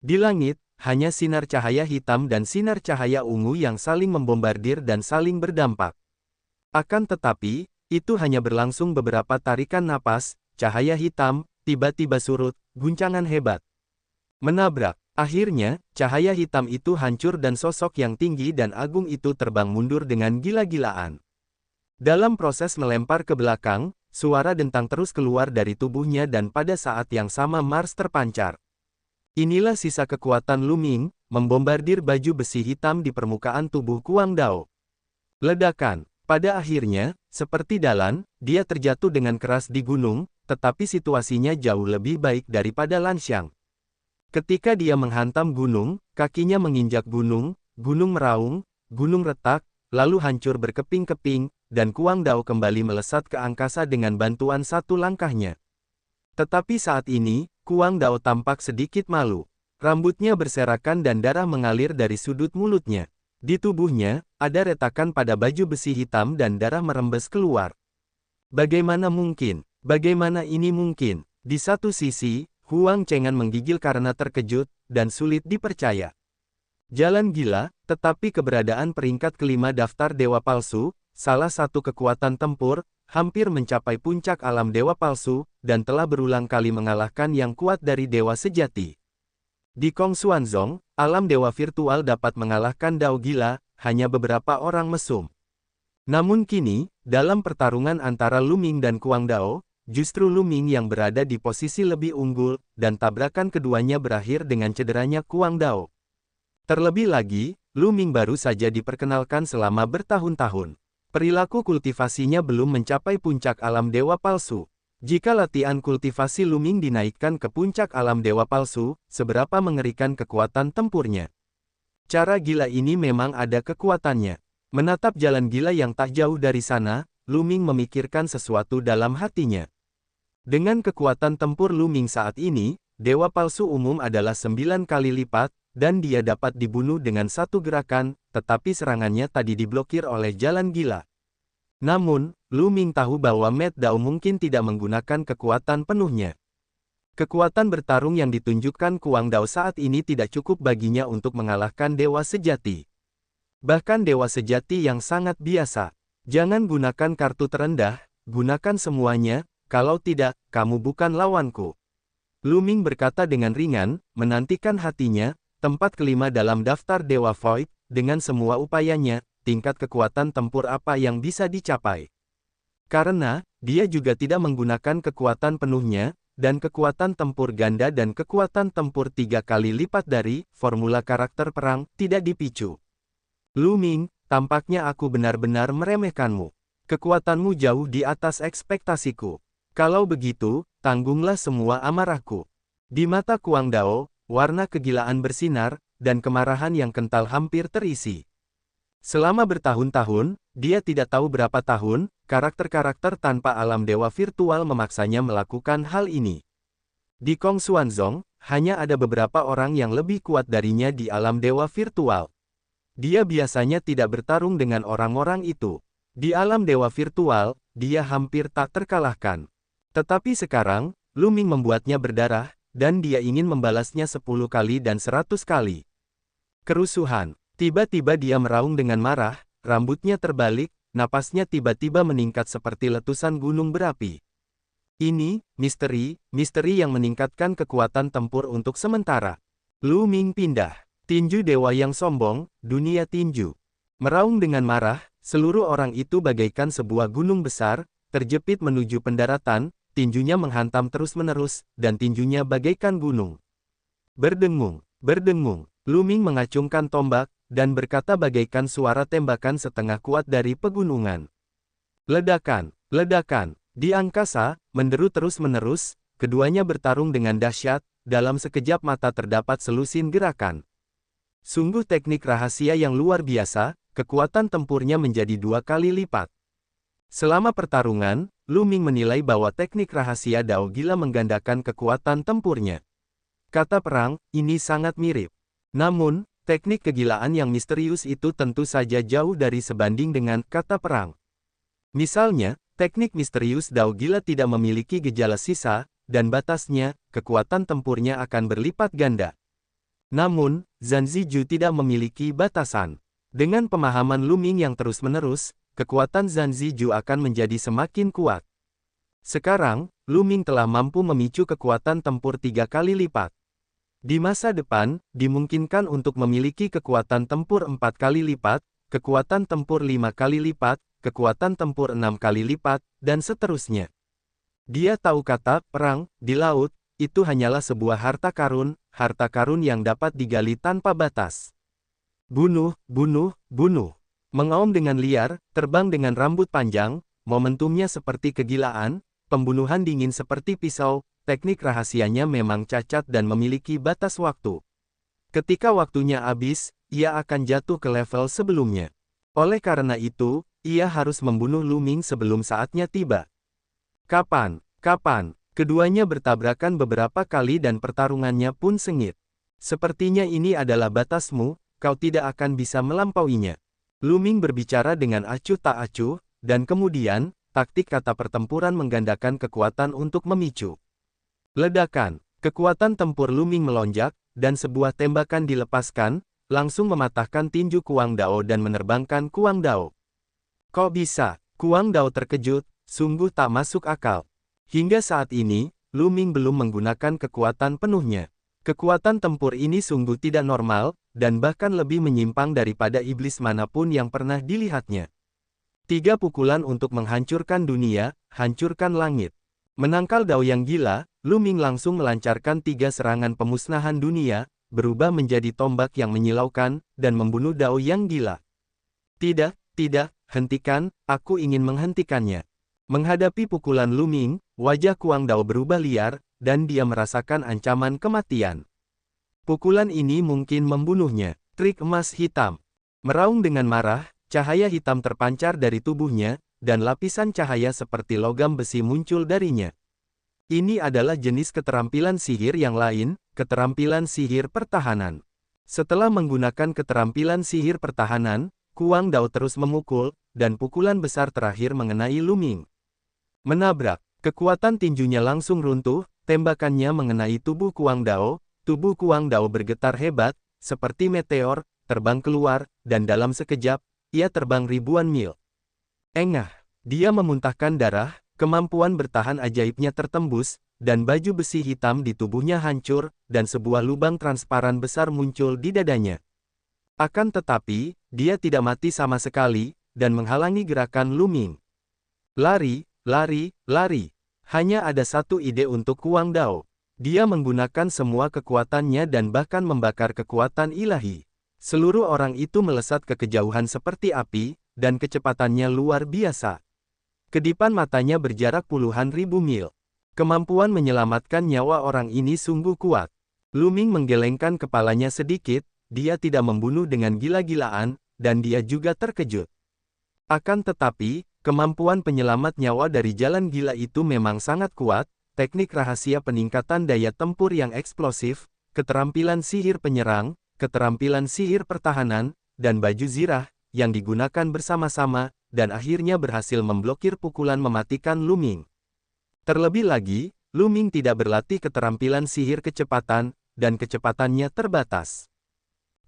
Di langit, hanya sinar cahaya hitam dan sinar cahaya ungu yang saling membombardir dan saling berdampak. Akan tetapi, itu hanya berlangsung beberapa tarikan napas, cahaya hitam, tiba-tiba surut, guncangan hebat. Menabrak. Akhirnya, cahaya hitam itu hancur dan sosok yang tinggi dan agung itu terbang mundur dengan gila-gilaan. Dalam proses melempar ke belakang, suara dentang terus keluar dari tubuhnya dan pada saat yang sama Mars terpancar. Inilah sisa kekuatan Lu Ming, membombardir baju besi hitam di permukaan tubuh Kuang Dao. Ledakan. Pada akhirnya, seperti Dalan, dia terjatuh dengan keras di gunung, tetapi situasinya jauh lebih baik daripada Lan Xiang. Ketika dia menghantam gunung, kakinya menginjak gunung, gunung meraung, gunung retak, lalu hancur berkeping-keping, dan Kuang Dao kembali melesat ke angkasa dengan bantuan satu langkahnya. Tetapi saat ini, Kuang Dao tampak sedikit malu. Rambutnya berserakan dan darah mengalir dari sudut mulutnya. Di tubuhnya, ada retakan pada baju besi hitam dan darah merembes keluar. Bagaimana mungkin? Bagaimana ini mungkin? Di satu sisi, Huang Chengan menggigil karena terkejut, dan sulit dipercaya. Jalan gila, tetapi keberadaan peringkat kelima daftar Dewa Palsu, salah satu kekuatan tempur, hampir mencapai puncak alam Dewa Palsu, dan telah berulang kali mengalahkan yang kuat dari Dewa Sejati. Di Kong Xuanzong, alam Dewa Virtual dapat mengalahkan Dao Gila, hanya beberapa orang mesum. Namun kini, dalam pertarungan antara Lu Ming dan Kuang Dao, justru Lu Ming yang berada di posisi lebih unggul, dan tabrakan keduanya berakhir dengan cederanya Kuang Dao. Terlebih lagi, Lu Ming baru saja diperkenalkan selama bertahun-tahun. Perilaku kultivasinya belum mencapai puncak alam Dewa Palsu. Jika latihan kultivasi Lu Ming dinaikkan ke puncak alam Dewa Palsu, seberapa mengerikan kekuatan tempurnya. Cara gila ini memang ada kekuatannya. Menatap jalan gila yang tak jauh dari sana, Lu Ming memikirkan sesuatu dalam hatinya. Dengan kekuatan tempur Lu Ming saat ini, Dewa Palsu umum adalah 9 kali lipat, dan dia dapat dibunuh dengan satu gerakan, tetapi serangannya tadi diblokir oleh jalan gila. Namun, Lu Ming tahu bahwa Mad Dao mungkin tidak menggunakan kekuatan penuhnya. Kekuatan bertarung yang ditunjukkan Kuang Dao saat ini tidak cukup baginya untuk mengalahkan Dewa Sejati. Bahkan Dewa Sejati yang sangat biasa. Jangan gunakan kartu terendah, gunakan semuanya, kalau tidak, kamu bukan lawanku. Lu Ming berkata dengan ringan, menantikan hatinya, tempat kelima dalam daftar Dewa Void, dengan semua upayanya, tingkat kekuatan tempur apa yang bisa dicapai. Karena, dia juga tidak menggunakan kekuatan penuhnya, dan kekuatan tempur ganda dan kekuatan tempur 3 kali lipat dari formula karakter perang tidak dipicu. Lu Ming, tampaknya aku benar-benar meremehkanmu. Kekuatanmu jauh di atas ekspektasiku. Kalau begitu, tanggunglah semua amarahku. Di mata Kuang Dao, warna kegilaan bersinar, dan kemarahan yang kental hampir terisi. Selama bertahun-tahun, dia tidak tahu berapa tahun, karakter-karakter tanpa alam dewa virtual memaksanya melakukan hal ini. Di Kong Xuanzong, hanya ada beberapa orang yang lebih kuat darinya di alam dewa virtual. Dia biasanya tidak bertarung dengan orang-orang itu. Di alam dewa virtual, dia hampir tak terkalahkan. Tetapi sekarang, Lu Ming membuatnya berdarah, dan dia ingin membalasnya 10 kali dan 100 kali. Kerusuhan. Tiba-tiba dia meraung dengan marah, rambutnya terbalik, napasnya tiba-tiba meningkat seperti letusan gunung berapi. Ini, misteri yang meningkatkan kekuatan tempur untuk sementara. Lu Ming pindah. Tinju dewa yang sombong, dunia tinju. Meraung dengan marah, seluruh orang itu bagaikan sebuah gunung besar, terjepit menuju pendaratan, tinjunya menghantam terus-menerus, dan tinjunya bagaikan gunung. Berdengung, berdengung, Lu Ming mengacungkan tombak, dan berkata bagaikan suara tembakan setengah kuat dari pegunungan. Ledakan, ledakan, di angkasa, menderu terus-menerus, keduanya bertarung dengan dahsyat, dalam sekejap mata terdapat selusin gerakan. Sungguh teknik rahasia yang luar biasa, kekuatan tempurnya menjadi 2 kali lipat. Selama pertarungan, Lu Ming menilai bahwa teknik rahasia Dao Gila menggandakan kekuatan tempurnya. Kata perang, ini sangat mirip. Namun, teknik kegilaan yang misterius itu tentu saja jauh dari sebanding dengan kata perang. Misalnya, teknik misterius Dao Gila tidak memiliki gejala sisa, dan batasnya, kekuatan tempurnya akan berlipat ganda. Namun, Zhan Ziju tidak memiliki batasan. Dengan pemahaman Lu Ming yang terus-menerus, kekuatan Zhan Ziju akan menjadi semakin kuat. Sekarang, Lu Ming telah mampu memicu kekuatan tempur 3 kali lipat. Di masa depan, dimungkinkan untuk memiliki kekuatan tempur 4 kali lipat, kekuatan tempur 5 kali lipat, kekuatan tempur 6 kali lipat, dan seterusnya. Dia tahu kata perang di laut itu hanyalah sebuah harta karun yang dapat digali tanpa batas. Bunuh, bunuh, bunuh. Mengaum dengan liar, terbang dengan rambut panjang, momentumnya seperti kegilaan, pembunuhan dingin seperti pisau, teknik rahasianya memang cacat dan memiliki batas waktu. Ketika waktunya habis, ia akan jatuh ke level sebelumnya. Oleh karena itu, ia harus membunuh Lu Ming sebelum saatnya tiba. Kapan? Kapan? Keduanya bertabrakan beberapa kali dan pertarungannya pun sengit. Sepertinya ini adalah batasmu, kau tidak akan bisa melampauinya. Lu Ming berbicara dengan acuh tak acuh, dan kemudian, taktik kata pertempuran menggandakan kekuatan untuk memicu. Ledakan, kekuatan tempur Lu Ming melonjak, dan sebuah tembakan dilepaskan, langsung mematahkan tinju Kuang Dao dan menerbangkan Kuang Dao. Kok bisa? Kuang Dao terkejut, sungguh tak masuk akal. Hingga saat ini, Lu Ming belum menggunakan kekuatan penuhnya. Kekuatan tempur ini sungguh tidak normal, dan bahkan lebih menyimpang daripada iblis manapun yang pernah dilihatnya. 3 pukulan untuk menghancurkan dunia, hancurkan langit. Menangkal Dao yang gila, Lu Ming langsung melancarkan 3 serangan pemusnahan dunia, berubah menjadi tombak yang menyilaukan, dan membunuh Dao yang gila. Tidak, tidak, hentikan, aku ingin menghentikannya. Menghadapi pukulan Lu Ming, wajah Kuang Dao berubah liar, dan dia merasakan ancaman kematian. Pukulan ini mungkin membunuhnya. Trik emas hitam. Meraung dengan marah, cahaya hitam terpancar dari tubuhnya, dan lapisan cahaya seperti logam besi muncul darinya. Ini adalah jenis keterampilan sihir yang lain, keterampilan sihir pertahanan. Setelah menggunakan keterampilan sihir pertahanan, Kuang Dao terus memukul, dan pukulan besar terakhir mengenai Lu Ming. Menabrak, kekuatan tinjunya langsung runtuh, tembakannya mengenai tubuh Kuang Dao, tubuh Kuang Dao bergetar hebat, seperti meteor, terbang keluar, dan dalam sekejap, ia terbang ribuan mil. Engah, dia memuntahkan darah, kemampuan bertahan ajaibnya tertembus, dan baju besi hitam di tubuhnya hancur, dan sebuah lubang transparan besar muncul di dadanya. Akan tetapi, dia tidak mati sama sekali, dan menghalangi gerakan Lu Ming. Lari, lari, lari. Hanya ada satu ide untuk Kuang Dao. Dia menggunakan semua kekuatannya dan bahkan membakar kekuatan ilahi. Seluruh orang itu melesat ke kejauhan seperti api, dan kecepatannya luar biasa. Kedipan matanya berjarak puluhan ribu mil. Kemampuan menyelamatkan nyawa orang ini sungguh kuat. Lu Ming menggelengkan kepalanya sedikit, dia tidak membunuh dengan gila-gilaan, dan dia juga terkejut. Akan tetapi, kemampuan penyelamat nyawa dari jalan gila itu memang sangat kuat, teknik rahasia peningkatan daya tempur yang eksplosif, keterampilan sihir penyerang, keterampilan sihir pertahanan, dan baju zirah, yang digunakan bersama-sama, dan akhirnya berhasil memblokir pukulan mematikan Lu Ming. Terlebih lagi, Lu Ming tidak berlatih keterampilan sihir kecepatan, dan kecepatannya terbatas.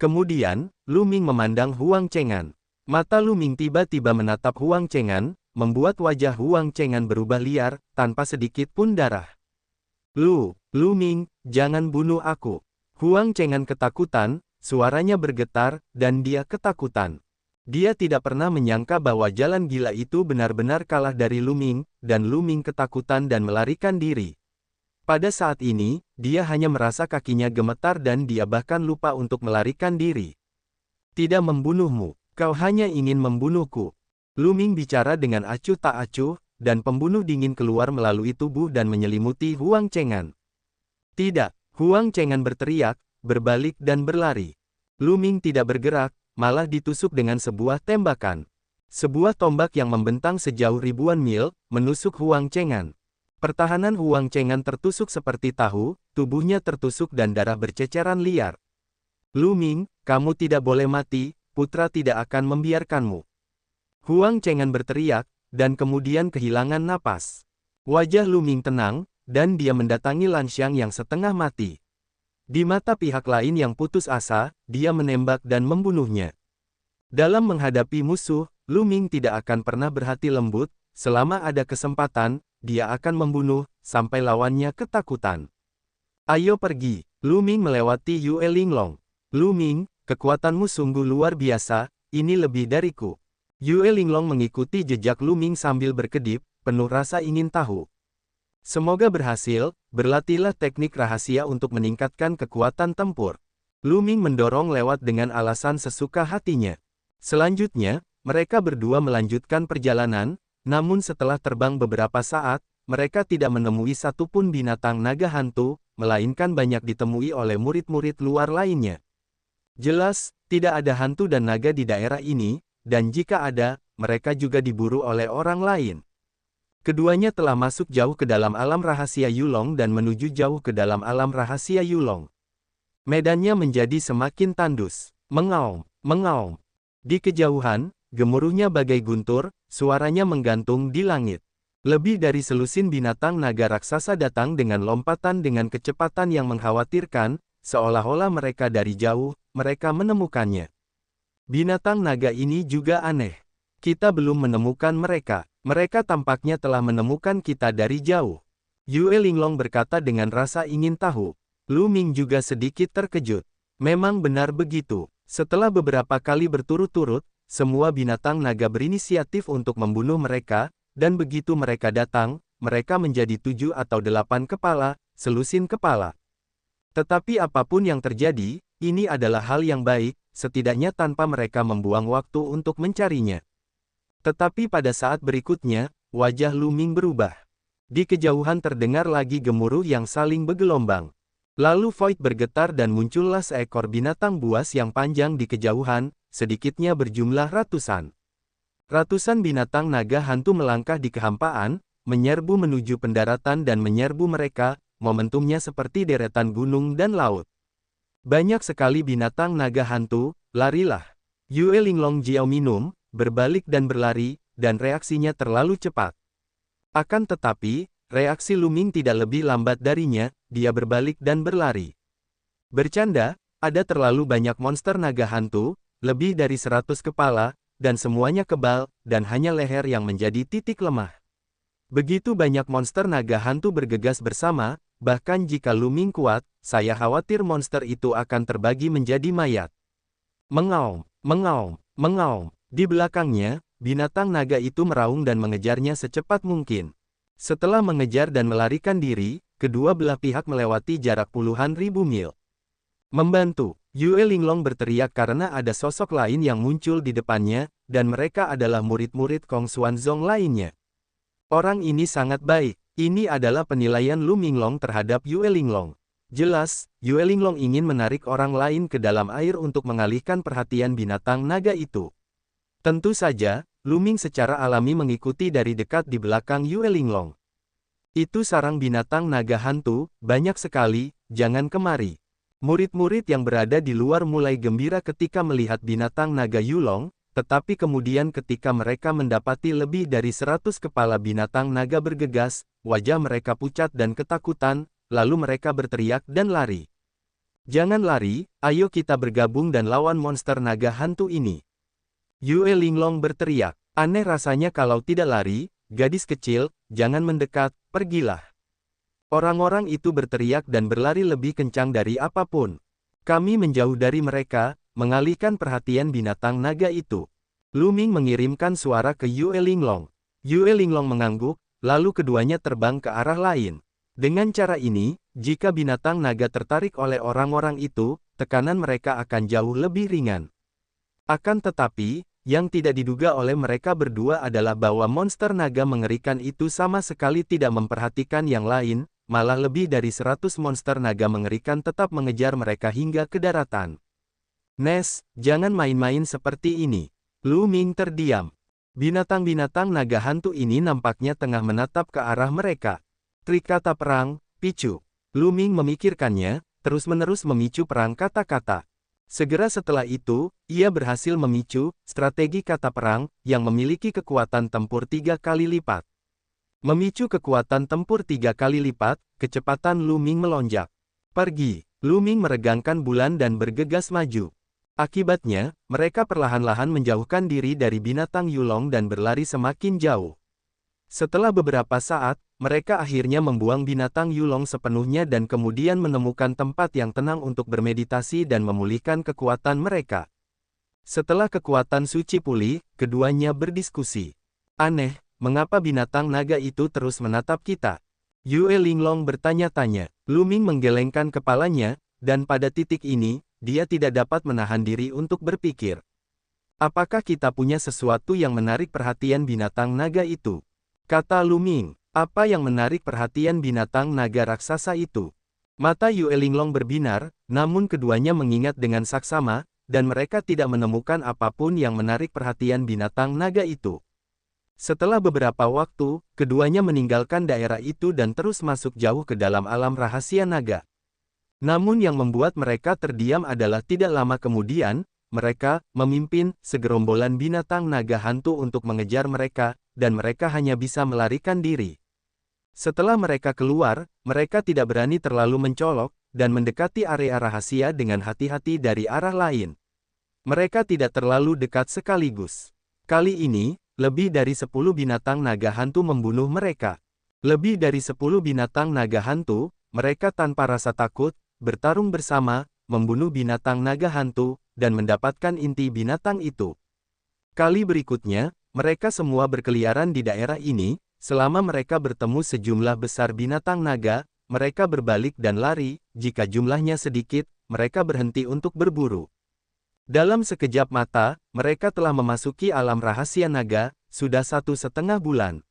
Kemudian, Lu Ming memandang Huang Chengan. Mata Lu Ming tiba-tiba menatap Huang Chengan, membuat wajah Huang Chengan berubah liar, tanpa sedikit pun darah. Lu Ming, jangan bunuh aku. Huang Chengan ketakutan, suaranya bergetar, dan dia ketakutan. Dia tidak pernah menyangka bahwa jalan gila itu benar-benar kalah dari Lu Ming, dan Lu Ming ketakutan dan melarikan diri. Pada saat ini, dia hanya merasa kakinya gemetar dan dia bahkan lupa untuk melarikan diri. Tidak membunuhmu, kau hanya ingin membunuhku. Lu Ming bicara dengan acuh tak acuh, dan pembunuh dingin keluar melalui tubuh dan menyelimuti Huang Chengan. Tidak, Huang Chengan berteriak, berbalik dan berlari. Lu Ming tidak bergerak, malah ditusuk dengan sebuah tembakan. Sebuah tombak yang membentang sejauh ribuan mil, menusuk Huang Chengan. Pertahanan Huang Chengan tertusuk seperti tahu, tubuhnya tertusuk dan darah berceceran liar. Lu Ming, kamu tidak boleh mati, putra tidak akan membiarkanmu. Huang Chengan berteriak, dan kemudian kehilangan napas. Wajah Lu Ming tenang, dan dia mendatangi Lan Xiang yang setengah mati. Di mata pihak lain yang putus asa, dia menembak dan membunuhnya. Dalam menghadapi musuh, Lu Ming tidak akan pernah berhati lembut, selama ada kesempatan, dia akan membunuh, sampai lawannya ketakutan. Ayo pergi. Lu Ming melewati Yue Linglong. Lu Ming, kekuatanmu sungguh luar biasa, ini lebih dariku. Yue Linglong mengikuti jejak Lu Ming sambil berkedip, penuh rasa ingin tahu. Semoga berhasil, berlatihlah teknik rahasia untuk meningkatkan kekuatan tempur. Lu Ming mendorong lewat dengan alasan sesuka hatinya. Selanjutnya, mereka berdua melanjutkan perjalanan, namun setelah terbang beberapa saat, mereka tidak menemui satupun binatang naga hantu, melainkan banyak ditemui oleh murid-murid luar lainnya. Jelas, tidak ada hantu dan naga di daerah ini, dan jika ada, mereka juga diburu oleh orang lain. Keduanya telah masuk jauh ke dalam alam rahasia Yulong dan menuju jauh ke dalam alam rahasia Yulong. Medannya menjadi semakin tandus. Mengaum, mengaum. Di kejauhan, gemuruhnya bagai guntur, suaranya menggantung di langit. Lebih dari selusin binatang naga raksasa datang dengan lompatan dengan kecepatan yang mengkhawatirkan, seolah-olah mereka dari jauh, mereka menemukannya. Binatang naga ini juga aneh. Kita belum menemukan mereka. Mereka tampaknya telah menemukan kita dari jauh. Yue Linglong berkata dengan rasa ingin tahu. Lu Ming juga sedikit terkejut. Memang benar begitu. Setelah beberapa kali berturut-turut, semua binatang naga berinisiatif untuk membunuh mereka, dan begitu mereka datang, mereka menjadi 7 atau 8 kepala, selusin kepala. Tetapi apapun yang terjadi, ini adalah hal yang baik, setidaknya tanpa mereka membuang waktu untuk mencarinya. Tetapi pada saat berikutnya, wajah Lu Ming berubah. Di kejauhan terdengar lagi gemuruh yang saling bergelombang. Lalu Void bergetar dan muncullah seekor binatang buas yang panjang di kejauhan, sedikitnya berjumlah ratusan. Ratusan binatang naga hantu melangkah di kehampaan, menyerbu menuju pendaratan dan menyerbu mereka, momentumnya seperti deretan gunung dan laut. Banyak sekali binatang naga hantu, larilah. Yue Linglong Jiao minum, berbalik dan berlari, dan reaksinya terlalu cepat. Akan tetapi, reaksi Lu Ming tidak lebih lambat darinya, dia berbalik dan berlari. Bercanda, ada terlalu banyak monster naga hantu, lebih dari 100 kepala, dan semuanya kebal, dan hanya leher yang menjadi titik lemah. Begitu banyak monster naga hantu bergegas bersama, bahkan jika Lu Ming kuat, saya khawatir monster itu akan terbagi menjadi mayat. Mengaum, mengaum, mengaum. Di belakangnya, binatang naga itu meraung dan mengejarnya secepat mungkin. Setelah mengejar dan melarikan diri, kedua belah pihak melewati jarak puluhan ribu mil. Membantu, Yue Linglong berteriak karena ada sosok lain yang muncul di depannya, dan mereka adalah murid-murid Kong Xuanzong lainnya. Orang ini sangat baik. Ini adalah penilaian Lu Minglong terhadap Yue Linglong. Jelas, Yue Linglong ingin menarik orang lain ke dalam air untuk mengalihkan perhatian binatang naga itu. Tentu saja, Lu Ming secara alami mengikuti dari dekat di belakang Yue Linglong. Itu sarang binatang naga hantu, banyak sekali, jangan kemari. Murid-murid yang berada di luar mulai gembira ketika melihat binatang naga Yulong, tetapi kemudian ketika mereka mendapati lebih dari 100 kepala binatang naga bergegas, wajah mereka pucat dan ketakutan, lalu mereka berteriak dan lari. Jangan lari, ayo kita bergabung dan lawan monster naga hantu ini. Yue Linglong berteriak, aneh rasanya kalau tidak lari, gadis kecil, jangan mendekat, pergilah. Orang-orang itu berteriak dan berlari lebih kencang dari apapun. Kami menjauh dari mereka, mengalihkan perhatian binatang naga itu. Lu Ming mengirimkan suara ke Yue Linglong. Yue Linglong mengangguk, lalu keduanya terbang ke arah lain. Dengan cara ini, jika binatang naga tertarik oleh orang-orang itu, tekanan mereka akan jauh lebih ringan. Akan tetapi, yang tidak diduga oleh mereka berdua adalah bahwa monster naga mengerikan itu sama sekali tidak memperhatikan yang lain, malah lebih dari 100 monster naga mengerikan tetap mengejar mereka hingga ke daratan. Nes, jangan main-main seperti ini. Lu Ming terdiam. Binatang-binatang naga hantu ini nampaknya tengah menatap ke arah mereka. Trik kata perang, picu. Lu Ming memikirkannya, terus-menerus memicu perang kata-kata. Segera setelah itu, ia berhasil memicu strategi kata perang yang memiliki kekuatan tempur 3 kali lipat. Memicu kekuatan tempur 3 kali lipat, kecepatan Lu Ming melonjak. Pergi. Lu Ming meregangkan bulan dan bergegas maju. Akibatnya, mereka perlahan-lahan menjauhkan diri dari binatang Yulong dan berlari semakin jauh. Setelah beberapa saat, mereka akhirnya membuang binatang Yulong sepenuhnya dan kemudian menemukan tempat yang tenang untuk bermeditasi dan memulihkan kekuatan mereka. Setelah kekuatan suci pulih, keduanya berdiskusi. Aneh, mengapa binatang naga itu terus menatap kita? Yue Linglong bertanya-tanya. Lu Ming menggelengkan kepalanya, dan pada titik ini, dia tidak dapat menahan diri untuk berpikir. Apakah kita punya sesuatu yang menarik perhatian binatang naga itu? Kata Lu Ming. Apa yang menarik perhatian binatang naga raksasa itu? Mata Yue Linglong berbinar, namun keduanya mengingat dengan saksama, dan mereka tidak menemukan apapun yang menarik perhatian binatang naga itu. Setelah beberapa waktu, keduanya meninggalkan daerah itu dan terus masuk jauh ke dalam alam rahasia naga. Namun yang membuat mereka terdiam adalah tidak lama kemudian, mereka memimpin segerombolan binatang naga hantu untuk mengejar mereka, dan mereka hanya bisa melarikan diri. Setelah mereka keluar, mereka tidak berani terlalu mencolok, dan mendekati area rahasia dengan hati-hati dari arah lain. Mereka tidak terlalu dekat sekaligus. Kali ini, lebih dari 10 binatang naga hantu membunuh mereka. Lebih dari 10 binatang naga hantu, mereka tanpa rasa takut, bertarung bersama, membunuh binatang naga hantu, dan mendapatkan inti binatang itu. Kali berikutnya, mereka semua berkeliaran di daerah ini, selama mereka bertemu sejumlah besar binatang naga, mereka berbalik dan lari, jika jumlahnya sedikit, mereka berhenti untuk berburu. Dalam sekejap mata, mereka telah memasuki alam rahasia naga, sudah 1,5 bulan.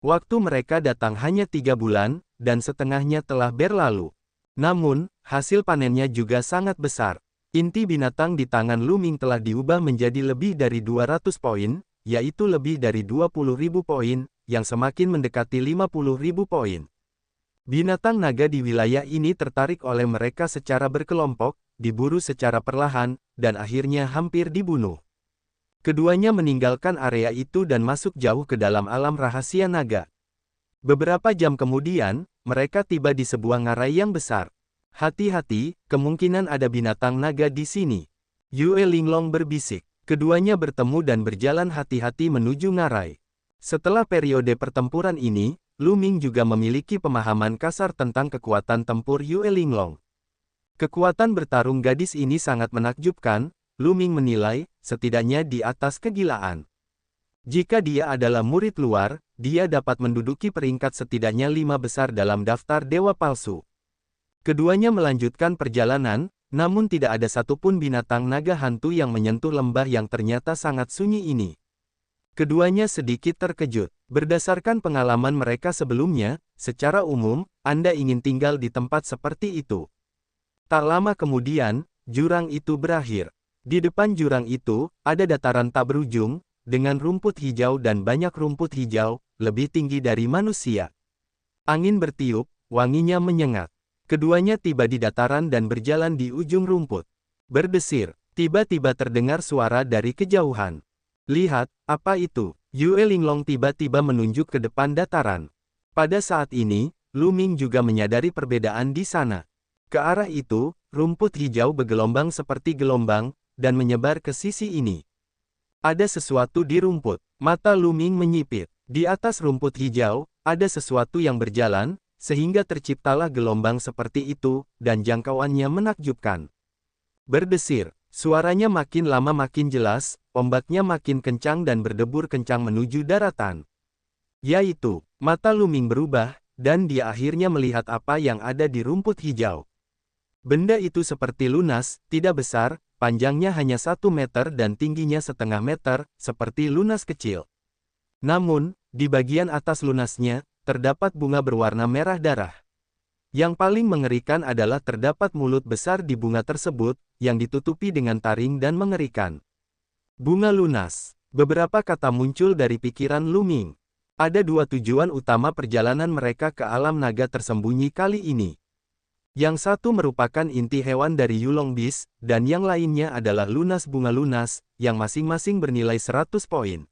Waktu mereka datang hanya 3 bulan, dan setengahnya telah berlalu. Namun, hasil panennya juga sangat besar. Inti binatang di tangan Lu Ming telah diubah menjadi lebih dari 200 poin, yaitu lebih dari 20.000 poin, yang semakin mendekati 50.000 poin. Binatang naga di wilayah ini tertarik oleh mereka secara berkelompok, diburu secara perlahan, dan akhirnya hampir dibunuh. Keduanya meninggalkan area itu dan masuk jauh ke dalam alam rahasia naga. Beberapa jam kemudian, mereka tiba di sebuah ngarai yang besar. Hati-hati, kemungkinan ada binatang naga di sini. Yue Linglong berbisik. Keduanya bertemu dan berjalan hati-hati menuju ngarai. Setelah periode pertempuran ini, Lu Ming juga memiliki pemahaman kasar tentang kekuatan tempur Yue Linglong. Kekuatan bertarung gadis ini sangat menakjubkan, Lu Ming menilai, setidaknya di atas kegilaan. Jika dia adalah murid luar, dia dapat menduduki peringkat setidaknya 5 besar dalam daftar dewa palsu. Keduanya melanjutkan perjalanan, namun tidak ada satupun binatang naga hantu yang menyentuh lembah yang ternyata sangat sunyi ini. Keduanya sedikit terkejut. Berdasarkan pengalaman mereka sebelumnya, secara umum, Anda ingin tinggal di tempat seperti itu. Tak lama kemudian, jurang itu berakhir. Di depan jurang itu, ada dataran tak berujung, dengan rumput hijau dan banyak rumput hijau, lebih tinggi dari manusia. Angin bertiup, wanginya menyengat. Keduanya tiba di dataran dan berjalan di ujung rumput. Berdesir, tiba-tiba terdengar suara dari kejauhan. Lihat, apa itu? Yue Linglong tiba-tiba menunjuk ke depan dataran. Pada saat ini, Lu Ming juga menyadari perbedaan di sana. Ke arah itu, rumput hijau bergelombang seperti gelombang, dan menyebar ke sisi ini. Ada sesuatu di rumput. Mata Lu Ming menyipit. Di atas rumput hijau, ada sesuatu yang berjalan, sehingga terciptalah gelombang seperti itu, dan jangkauannya menakjubkan. Berdesir. Suaranya makin lama makin jelas, ombaknya makin kencang dan berdebur kencang menuju daratan. Yaitu, mata Lu Ming berubah, dan dia akhirnya melihat apa yang ada di rumput hijau. Benda itu seperti lunas, tidak besar, panjangnya hanya 1 meter dan tingginya setengah meter, seperti lunas kecil. Namun, di bagian atas lunasnya, terdapat bunga berwarna merah darah. Yang paling mengerikan adalah terdapat mulut besar di bunga tersebut, yang ditutupi dengan taring dan mengerikan. Bunga lunas. Beberapa kata muncul dari pikiran Lu Ming. Ada 2 tujuan utama perjalanan mereka ke alam naga tersembunyi kali ini. Yang satu merupakan inti hewan dari Yulong Beast, dan yang lainnya adalah lunas bunga lunas, yang masing-masing bernilai 100 poin.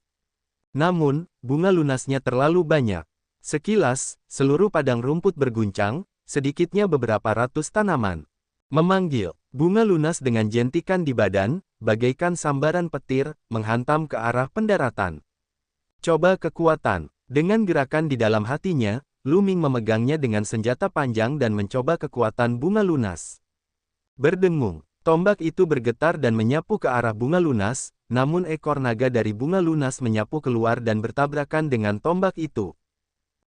Namun, bunga lunasnya terlalu banyak. Sekilas, seluruh padang rumput berguncang, sedikitnya beberapa ratus tanaman. Memanggil. Bunga lunas dengan jentikan di badan, bagaikan sambaran petir, menghantam ke arah pendaratan. Coba kekuatan. Dengan gerakan di dalam hatinya, Lu Ming memegangnya dengan senjata panjang dan mencoba kekuatan bunga lunas. Berdengung. Tombak itu bergetar dan menyapu ke arah bunga lunas, namun ekor naga dari bunga lunas menyapu keluar dan bertabrakan dengan tombak itu.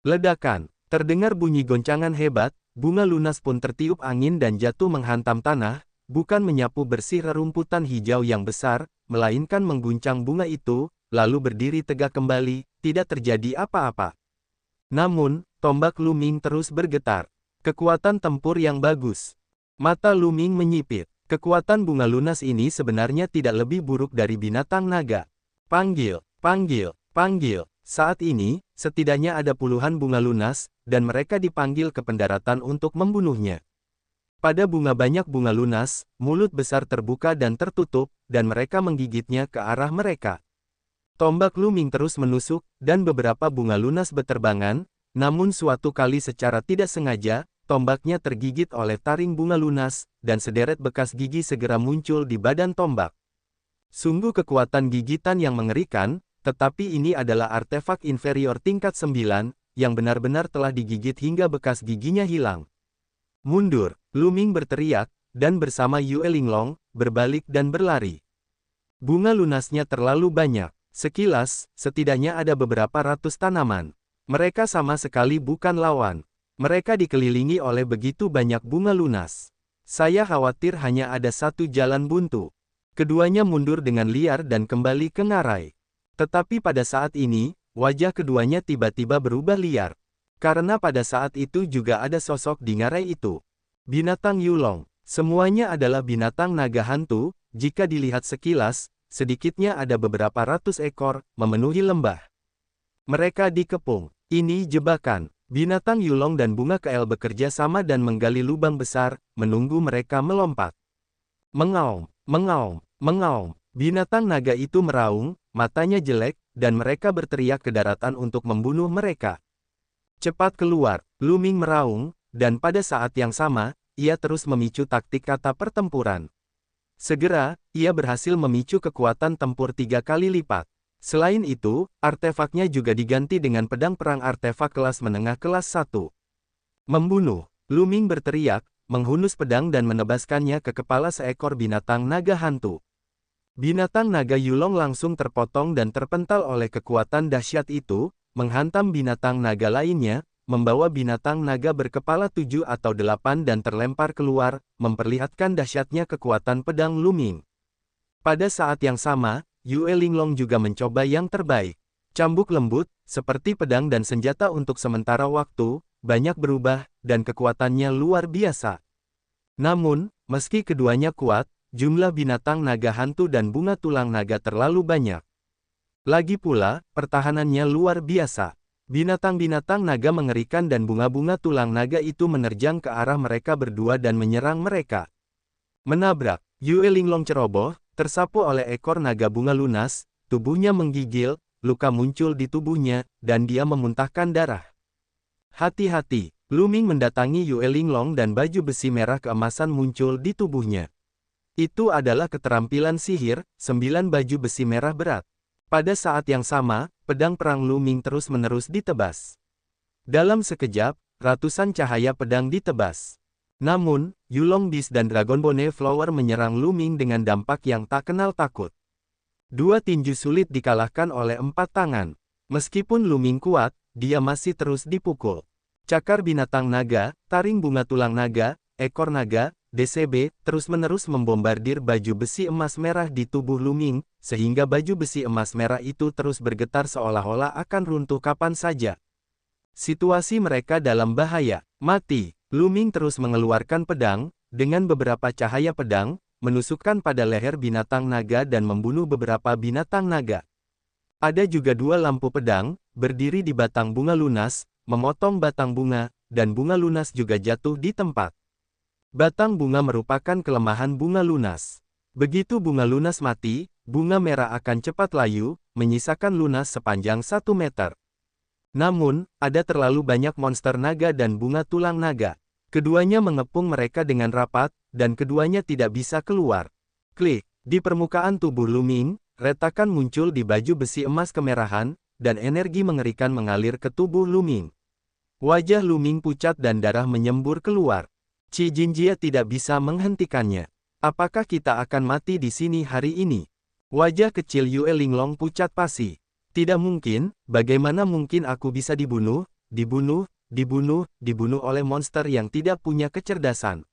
Ledakan. Terdengar bunyi goncangan hebat, bunga lunas pun tertiup angin dan jatuh menghantam tanah, bukan menyapu bersih rerumputan hijau yang besar, melainkan mengguncang bunga itu, lalu berdiri tegak kembali, tidak terjadi apa-apa. Namun, tombak Lu Ming terus bergetar. Kekuatan tempur yang bagus. Mata Lu Ming menyipit. Kekuatan bunga lunas ini sebenarnya tidak lebih buruk dari binatang naga. Panggil, panggil, panggil. Saat ini, setidaknya ada puluhan bunga lunas, dan mereka dipanggil ke pendaratan untuk membunuhnya. Pada banyak bunga lunas, mulut besar terbuka dan tertutup, dan mereka menggigitnya ke arah mereka. Tombak Lu Ming terus menusuk, dan beberapa bunga lunas berterbangan, namun suatu kali secara tidak sengaja, tombaknya tergigit oleh taring bunga lunas, dan sederet bekas gigi segera muncul di badan tombak. Sungguh kekuatan gigitan yang mengerikan, tetapi ini adalah artefak inferior tingkat 9, yang benar-benar telah digigit hingga bekas giginya hilang. Mundur, Lu Ming berteriak, dan bersama Yue Linglong, berbalik dan berlari. Bunga lunasnya terlalu banyak. Sekilas, setidaknya ada beberapa ratus tanaman. Mereka sama sekali bukan lawan. Mereka dikelilingi oleh begitu banyak bunga lunas. Saya khawatir hanya ada satu jalan buntu. Keduanya mundur dengan liar dan kembali ke ngarai. Tetapi pada saat ini, wajah keduanya tiba-tiba berubah liar. Karena pada saat itu juga ada sosok di ngarai itu. Binatang Yulong. Semuanya adalah binatang naga hantu, jika dilihat sekilas, sedikitnya ada beberapa ratus ekor, memenuhi lembah. Mereka dikepung. Ini jebakan. Binatang Yulong dan bunga keel bekerja sama dan menggali lubang besar, menunggu mereka melompat. Mengaum, mengaum, mengaum. Binatang naga itu meraung, matanya jelek, dan mereka berteriak ke daratan untuk membunuh mereka. Cepat keluar, Lu Ming meraung, dan pada saat yang sama, ia terus memicu taktik kata pertempuran. Segera, ia berhasil memicu kekuatan tempur 3 kali lipat. Selain itu, artefaknya juga diganti dengan pedang perang artefak kelas menengah kelas 1. Membunuh, Lu Ming berteriak, menghunus pedang dan menebaskannya ke kepala seekor binatang naga hantu. Binatang naga Yulong langsung terpotong dan terpental oleh kekuatan dahsyat itu, menghantam binatang naga lainnya, membawa binatang naga berkepala 7 atau 8 dan terlempar keluar, memperlihatkan dahsyatnya kekuatan pedang Lu Ming. Pada saat yang sama, Yue Linglong juga mencoba yang terbaik. Cambuk lembut, seperti pedang dan senjata untuk sementara waktu, banyak berubah, dan kekuatannya luar biasa. Namun, meski keduanya kuat, jumlah binatang naga hantu dan bunga tulang naga terlalu banyak. Lagi pula, pertahanannya luar biasa. Binatang-binatang naga mengerikan dan bunga-bunga tulang naga itu menerjang ke arah mereka berdua dan menyerang mereka. Menabrak, Yue Linglong ceroboh, tersapu oleh ekor naga bunga lunas, tubuhnya menggigil, luka muncul di tubuhnya, dan dia memuntahkan darah. Hati-hati, Lu Ming mendatangi Yue Linglong dan baju besi merah keemasan muncul di tubuhnya. Itu adalah keterampilan sihir, 9 baju besi merah berat. Pada saat yang sama, pedang perang Lu Ming terus-menerus ditebas. Dalam sekejap, ratusan cahaya pedang ditebas. Namun, Yulong Beast dan Dragon Bone Flower menyerang Lu Ming dengan dampak yang tak kenal takut. Dua tinju sulit dikalahkan oleh 4 tangan. Meskipun Lu Ming kuat, dia masih terus dipukul. Cakar binatang naga, taring bunga tulang naga, ekor naga, DCB, terus-menerus membombardir baju besi emas merah di tubuh Lu Ming, sehingga baju besi emas merah itu terus bergetar seolah-olah akan runtuh kapan saja. Situasi mereka dalam bahaya. Mati. Lu Ming terus mengeluarkan pedang, dengan beberapa cahaya pedang, menusukkan pada leher binatang naga dan membunuh beberapa binatang naga. Ada juga 2 lampu pedang, berdiri di batang bunga lunas, memotong batang bunga, dan bunga lunas juga jatuh di tempat. Batang bunga merupakan kelemahan bunga lunas. Begitu bunga lunas mati, bunga merah akan cepat layu, menyisakan lunas sepanjang 1 meter. Namun, ada terlalu banyak monster naga dan bunga tulang naga. Keduanya mengepung mereka dengan rapat, dan keduanya tidak bisa keluar. Klik, di permukaan tubuh Lu Ming, retakan muncul di baju besi emas kemerahan, dan energi mengerikan mengalir ke tubuh Lu Ming. Wajah Lu Ming pucat dan darah menyembur keluar. Qi Jinjie tidak bisa menghentikannya. Apakah kita akan mati di sini hari ini? Wajah kecil Yue Linglong pucat pasi. Tidak mungkin, bagaimana mungkin aku bisa dibunuh oleh monster yang tidak punya kecerdasan.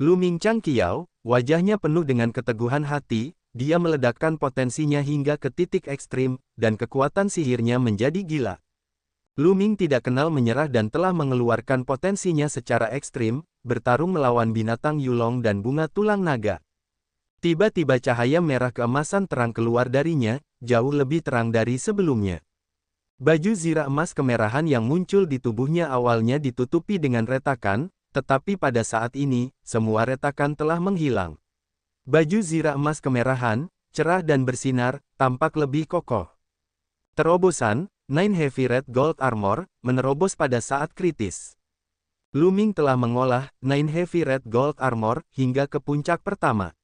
Lu Ming Changqiao, wajahnya penuh dengan keteguhan hati, dia meledakkan potensinya hingga ke titik ekstrim, dan kekuatan sihirnya menjadi gila. Lu Ming tidak kenal menyerah dan telah mengeluarkan potensinya secara ekstrim, bertarung melawan binatang Yulong dan bunga tulang naga. Tiba-tiba cahaya merah keemasan terang keluar darinya, jauh lebih terang dari sebelumnya. Baju zirah emas kemerahan yang muncul di tubuhnya awalnya ditutupi dengan retakan, tetapi pada saat ini, semua retakan telah menghilang. Baju zirah emas kemerahan, cerah dan bersinar, tampak lebih kokoh. Terobosan, Nine Heavy Red Gold Armor, menerobos pada saat kritis. Lu Ming telah mengolah Nine Heavy Red Gold Armor hingga ke puncak pertama.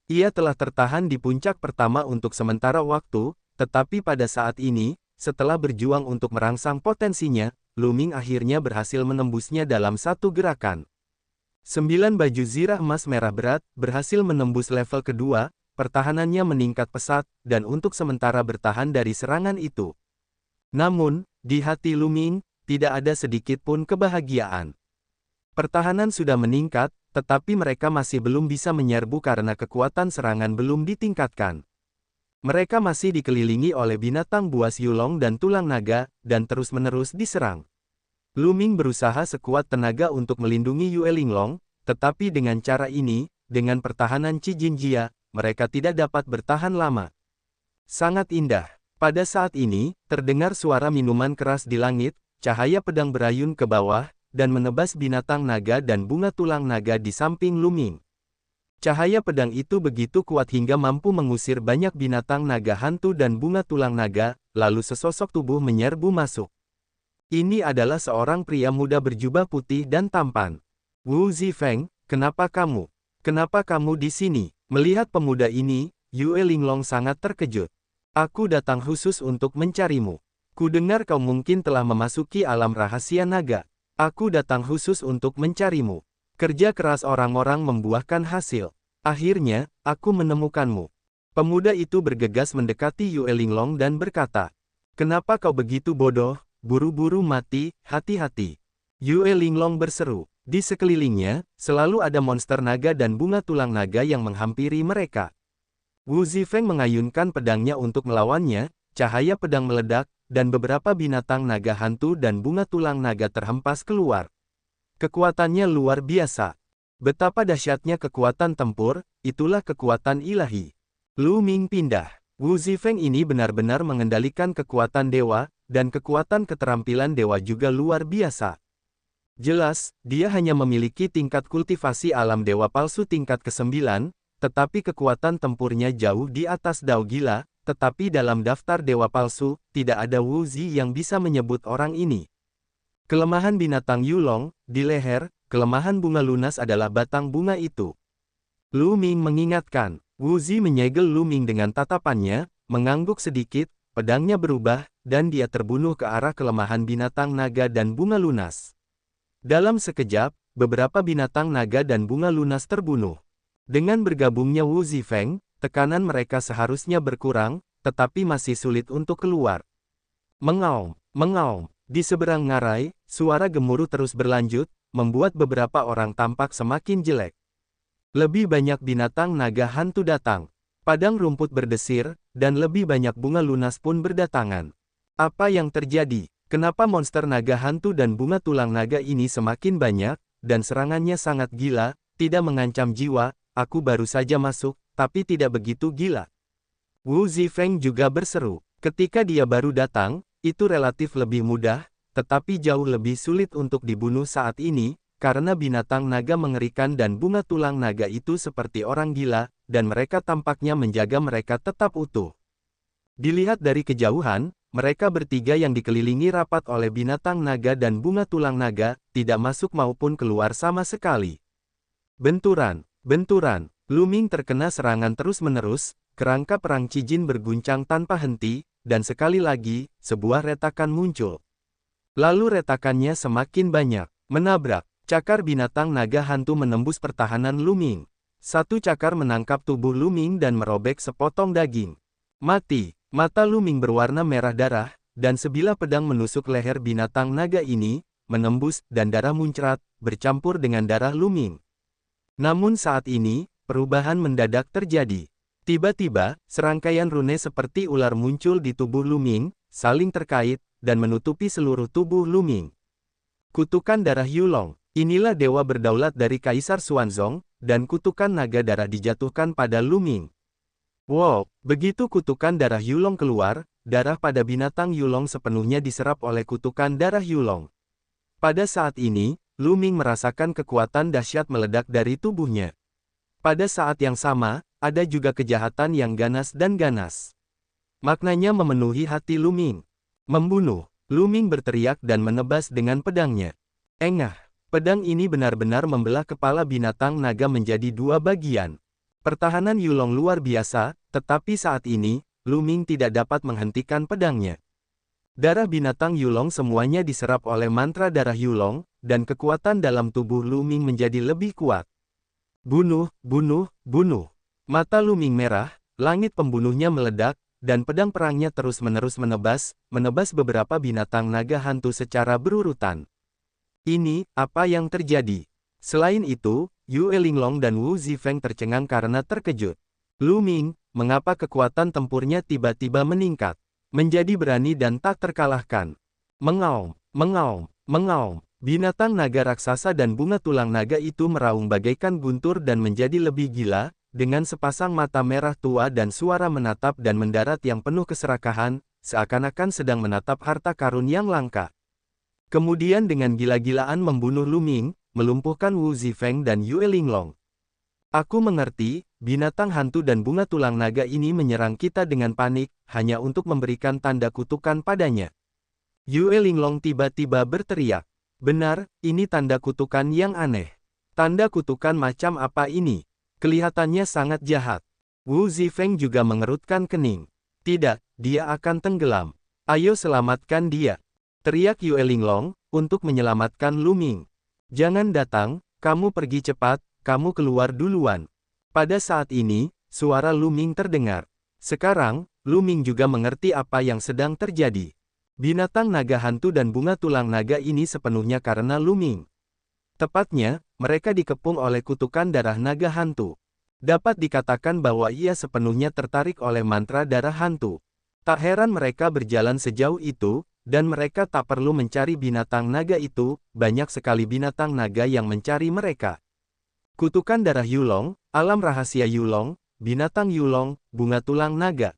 Ia telah tertahan di puncak pertama untuk sementara waktu, tetapi pada saat ini, setelah berjuang untuk merangsang potensinya, Lu Ming akhirnya berhasil menembusnya dalam satu gerakan. 9 baju zirah emas merah berat, berhasil menembus level kedua, pertahanannya meningkat pesat, dan untuk sementara bertahan dari serangan itu. Namun, di hati Lu Ming, tidak ada sedikit pun kebahagiaan. Pertahanan sudah meningkat, tetapi mereka masih belum bisa menyerbu karena kekuatan serangan belum ditingkatkan. Mereka masih dikelilingi oleh binatang buas Yulong dan tulang naga, dan terus-menerus diserang. Lu Ming berusaha sekuat tenaga untuk melindungi Yue Linglong, tetapi dengan cara ini, dengan pertahanan Qi Jinjie, mereka tidak dapat bertahan lama. Sangat indah. Pada saat ini, terdengar suara minuman keras di langit, cahaya pedang berayun ke bawah, dan menebas binatang naga dan bunga tulang naga di samping Lu Ming. Cahaya pedang itu begitu kuat hingga mampu mengusir banyak binatang naga hantu dan bunga tulang naga, lalu sesosok tubuh menyerbu masuk. Ini adalah seorang pria muda berjubah putih dan tampan. Wu Zifeng, kenapa kamu? Kenapa kamu di sini? Melihat pemuda ini, Yue Linglong sangat terkejut. Aku datang khusus untuk mencarimu. Kudengar kau mungkin telah memasuki alam rahasia naga. Aku datang khusus untuk mencarimu. Kerja keras orang-orang membuahkan hasil. Akhirnya, aku menemukanmu. Pemuda itu bergegas mendekati Yue Linglong dan berkata, "Kenapa kau begitu bodoh? Buru-buru mati, hati-hati." Yue Linglong berseru. Di sekelilingnya, selalu ada monster naga dan bunga tulang naga yang menghampiri mereka. Wu Zifeng mengayunkan pedangnya untuk melawannya, cahaya pedang meledak, dan beberapa binatang naga hantu dan bunga tulang naga terhempas keluar. Kekuatannya luar biasa. Betapa dahsyatnya kekuatan tempur, itulah kekuatan ilahi. Lu Ming pindah. Wu Zifeng ini benar-benar mengendalikan kekuatan dewa, dan kekuatan keterampilan dewa juga luar biasa. Jelas, dia hanya memiliki tingkat kultivasi alam dewa palsu tingkat ke-9, tetapi kekuatan tempurnya jauh di atas Dao Gila, tetapi dalam daftar dewa palsu, tidak ada Wu Zi yang bisa menyebut orang ini. Kelemahan binatang Yulong, di leher, kelemahan bunga lunas adalah batang bunga itu. Lu Ming mengingatkan. Wu Zi menyegel Lu Ming dengan tatapannya, mengangguk sedikit, pedangnya berubah, dan dia terbunuh ke arah kelemahan binatang naga dan bunga lunas. Dalam sekejap, beberapa binatang naga dan bunga lunas terbunuh. Dengan bergabungnya Wu Zifeng, tekanan mereka seharusnya berkurang, tetapi masih sulit untuk keluar. Mengaum, mengaum. Di seberang ngarai, suara gemuruh terus berlanjut, membuat beberapa orang tampak semakin jelek. Lebih banyak binatang naga hantu datang. Padang rumput berdesir, dan lebih banyak bunga lunas pun berdatangan. Apa yang terjadi? Kenapa monster naga hantu dan bunga tulang naga ini semakin banyak, dan serangannya sangat gila, tidak mengancam jiwa? Aku baru saja masuk, tapi tidak begitu gila. Wu Zifeng juga berseru. Ketika dia baru datang, itu relatif lebih mudah, tetapi jauh lebih sulit untuk dibunuh saat ini, karena binatang naga mengerikan dan bunga tulang naga itu seperti orang gila, dan mereka tampaknya menjaga mereka tetap utuh. Dilihat dari kejauhan, mereka bertiga yang dikelilingi rapat oleh binatang naga dan bunga tulang naga, tidak masuk maupun keluar sama sekali. Benturan, benturan. Lu Ming terkena serangan terus-menerus, kerangka perang Cijin berguncang tanpa henti, dan sekali lagi, sebuah retakan muncul. Lalu retakannya semakin banyak, menabrak. Cakar binatang naga hantu menembus pertahanan Lu Ming. Satu cakar menangkap tubuh Lu Ming dan merobek sepotong daging. Mati. Mata Lu Ming berwarna merah darah, dan sebilah pedang menusuk leher binatang naga ini, menembus, dan darah muncrat, bercampur dengan darah Lu Ming. Namun saat ini, perubahan mendadak terjadi. Tiba-tiba, serangkaian rune seperti ular muncul di tubuh Lu Ming, saling terkait, dan menutupi seluruh tubuh Lu Ming. Kutukan darah Yulong. Inilah dewa berdaulat dari Kaisar Xuanzong, dan kutukan naga darah dijatuhkan pada Lu Ming. Wow, begitu kutukan darah Yulong keluar, darah pada binatang Yulong sepenuhnya diserap oleh kutukan darah Yulong. Pada saat ini, Lu Ming merasakan kekuatan dahsyat meledak dari tubuhnya. Pada saat yang sama, ada juga kejahatan yang ganas dan ganas. Maknanya memenuhi hati Lu Ming. Membunuh. Lu Ming berteriak dan menebas dengan pedangnya. Engah. Pedang ini benar-benar membelah kepala binatang naga menjadi dua bagian. Pertahanan Yulong luar biasa, tetapi saat ini, Lu Ming tidak dapat menghentikan pedangnya. Darah binatang Yulong semuanya diserap oleh mantra darah Yulong, dan kekuatan dalam tubuh Lu Ming menjadi lebih kuat. Bunuh, bunuh, bunuh. Mata Lu Ming merah, langit pembunuhnya meledak, dan pedang perangnya terus-menerus menebas beberapa binatang naga hantu secara berurutan. Ini, apa yang terjadi? Selain itu, Yue Linglong dan Wu Zifeng tercengang karena terkejut. Lu Ming, mengapa kekuatan tempurnya tiba-tiba meningkat? Menjadi berani dan tak terkalahkan. Mengaum, mengaum, mengaum. Binatang naga raksasa dan bunga tulang naga itu meraung bagaikan guntur dan menjadi lebih gila, dengan sepasang mata merah tua dan suara menatap dan mendarat yang penuh keserakahan, seakan-akan sedang menatap harta karun yang langka. Kemudian dengan gila-gilaan membunuh Lu Ming, melumpuhkan Wu Zifeng dan Yue Linglong. Aku mengerti, binatang hantu dan bunga tulang naga ini menyerang kita dengan panik, hanya untuk memberikan tanda kutukan padanya. Yue Linglong tiba-tiba berteriak. Benar, ini tanda kutukan yang aneh. Tanda kutukan macam apa ini? Kelihatannya sangat jahat. Wu Zifeng juga mengerutkan kening. Tidak, dia akan tenggelam. Ayo selamatkan dia. Teriak Yue Linglong, untuk menyelamatkan Lu Ming. Jangan datang, kamu pergi cepat, kamu keluar duluan. Pada saat ini, suara Lu Ming terdengar. Sekarang, Lu Ming juga mengerti apa yang sedang terjadi. Binatang naga hantu dan bunga tulang naga ini sepenuhnya karena Lu Ming. Tepatnya, mereka dikepung oleh kutukan darah naga hantu. Dapat dikatakan bahwa ia sepenuhnya tertarik oleh mantra darah hantu. Tak heran mereka berjalan sejauh itu, dan mereka tak perlu mencari binatang naga itu, banyak sekali binatang naga yang mencari mereka. Kutukan darah Yulong, alam rahasia Yulong, binatang Yulong, bunga tulang naga.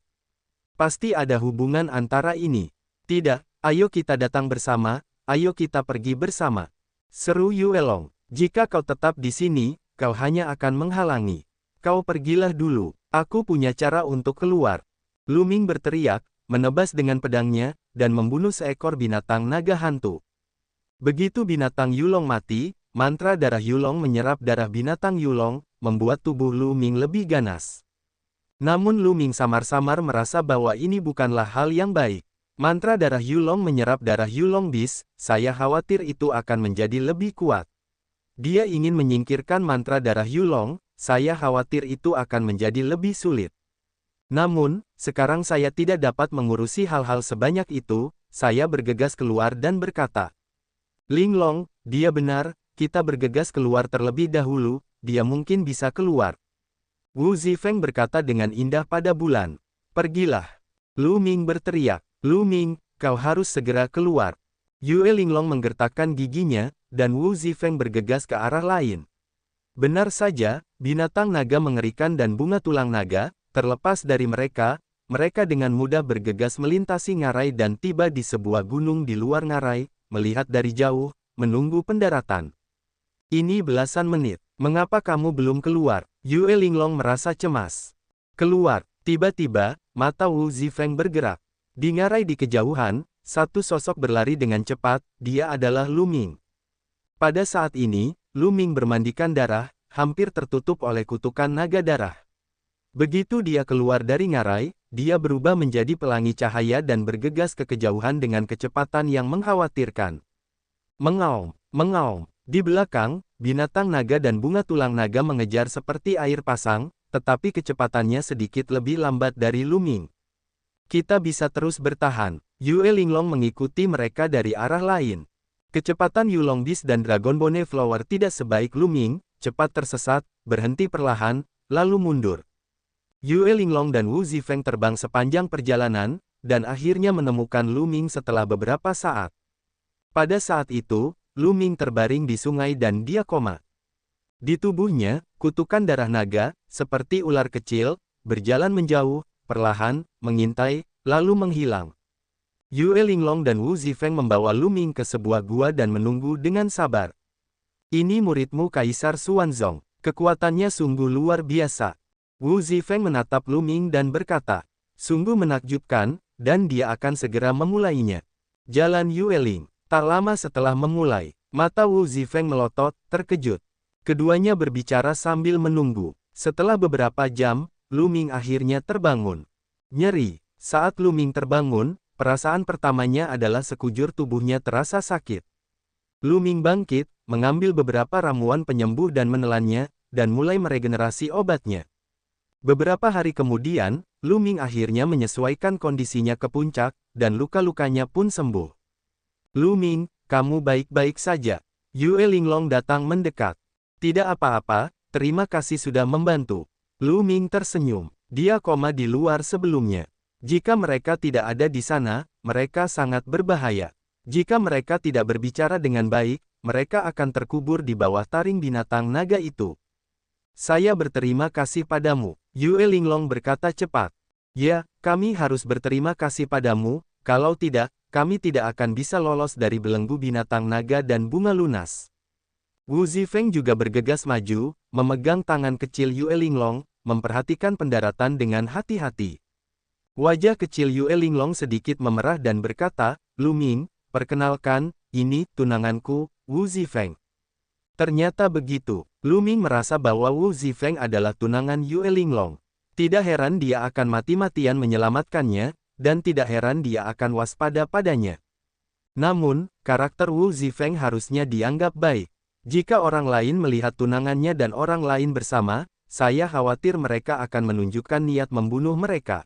Pasti ada hubungan antara ini. Tidak, ayo kita datang bersama, ayo kita pergi bersama. Seru Yue Long. Jika kau tetap di sini, kau hanya akan menghalangi. Kau pergilah dulu, aku punya cara untuk keluar. Lu Ming berteriak, menebas dengan pedangnya, dan membunuh seekor binatang naga hantu. Begitu binatang Yulong mati, mantra darah Yulong menyerap darah binatang Yulong, membuat tubuh Lu Ming lebih ganas. Namun Lu Ming samar-samar merasa bahwa ini bukanlah hal yang baik. Mantra darah Yulong menyerap darah Yulong Beast, saya khawatir itu akan menjadi lebih kuat. Dia ingin menyingkirkan mantra darah Yulong, saya khawatir itu akan menjadi lebih sulit. Namun, sekarang saya tidak dapat mengurusi hal-hal sebanyak itu, saya bergegas keluar dan berkata. Linglong, dia benar, kita bergegas keluar terlebih dahulu, dia mungkin bisa keluar. Wu Zifeng berkata dengan indah pada bulan. Pergilah. Lu Ming berteriak. Lu Ming, kau harus segera keluar. Yue Linglong menggertakkan giginya, dan Wu Zifeng bergegas ke arah lain. Benar saja, binatang naga mengerikan dan bunga tulang naga, terlepas dari mereka, mereka dengan mudah bergegas melintasi ngarai dan tiba di sebuah gunung di luar ngarai, melihat dari jauh, menunggu pendaratan. Ini belasan menit, mengapa kamu belum keluar? Yue Linglong merasa cemas. Keluar, tiba-tiba, mata Wu Zifeng bergerak. Di ngarai di kejauhan, satu sosok berlari dengan cepat, dia adalah Lu Ming. Pada saat ini, Lu Ming bermandikan darah, hampir tertutup oleh kutukan naga darah. Begitu dia keluar dari ngarai, dia berubah menjadi pelangi cahaya dan bergegas ke kejauhan dengan kecepatan yang mengkhawatirkan. Mengaum, mengaum. Di belakang, binatang naga dan bunga tulang naga mengejar seperti air pasang, tetapi kecepatannya sedikit lebih lambat dari Lu Ming. Kita bisa terus bertahan. Yue Linglong mengikuti mereka dari arah lain. Kecepatan Yulong Beast dan Dragonbone Flower tidak sebaik Lu Ming, cepat tersesat, berhenti perlahan, lalu mundur. Yue Linglong dan Wu Zifeng terbang sepanjang perjalanan, dan akhirnya menemukan Lu Ming setelah beberapa saat. Pada saat itu, Lu Ming terbaring di sungai dan dia koma. Di tubuhnya, kutukan darah naga, seperti ular kecil, berjalan menjauh, perlahan, mengintai, lalu menghilang. Yue Linglong dan Wu Zifeng membawa Lu Ming ke sebuah gua dan menunggu dengan sabar. Ini muridmu Kaisar Xuanzong. Kekuatannya sungguh luar biasa. Wu Zifeng menatap Lu Ming dan berkata, sungguh menakjubkan, dan dia akan segera memulainya. Jalan Yue Ling. Tak lama setelah memulai, mata Wu Zifeng melotot, terkejut. Keduanya berbicara sambil menunggu. Setelah beberapa jam, Lu Ming akhirnya terbangun. Nyeri. Saat Lu Ming terbangun, perasaan pertamanya adalah sekujur tubuhnya terasa sakit. Lu Ming bangkit, mengambil beberapa ramuan penyembuh dan menelannya, dan mulai meregenerasi obatnya. Beberapa hari kemudian, Lu Ming akhirnya menyesuaikan kondisinya ke puncak, dan luka-lukanya pun sembuh. Lu Ming, kamu baik-baik saja. Yue Linglong datang mendekat. Tidak apa-apa, terima kasih sudah membantu. Lu Ming tersenyum. Dia koma di luar sebelumnya. Jika mereka tidak ada di sana, mereka sangat berbahaya. Jika mereka tidak berbicara dengan baik, mereka akan terkubur di bawah taring binatang naga itu. Saya berterima kasih padamu, Yue Linglong berkata cepat. Ya, kami harus berterima kasih padamu, kalau tidak, kami tidak akan bisa lolos dari belenggu binatang naga dan bunga lunas. Wu Zifeng juga bergegas maju, memegang tangan kecil Yue Linglong, memperhatikan pendaratan dengan hati-hati. Wajah kecil Yue Linglong sedikit memerah dan berkata, Lu Ming, perkenalkan, ini tunanganku, Wu Zifeng. Ternyata begitu, Lu Ming merasa bahwa Wu Zifeng adalah tunangan Yue Linglong. Tidak heran dia akan mati-matian menyelamatkannya, dan tidak heran dia akan waspada padanya. Namun, karakter Wu Zifeng harusnya dianggap baik. Jika orang lain melihat tunangannya dan orang lain bersama, saya khawatir mereka akan menunjukkan niat membunuh mereka.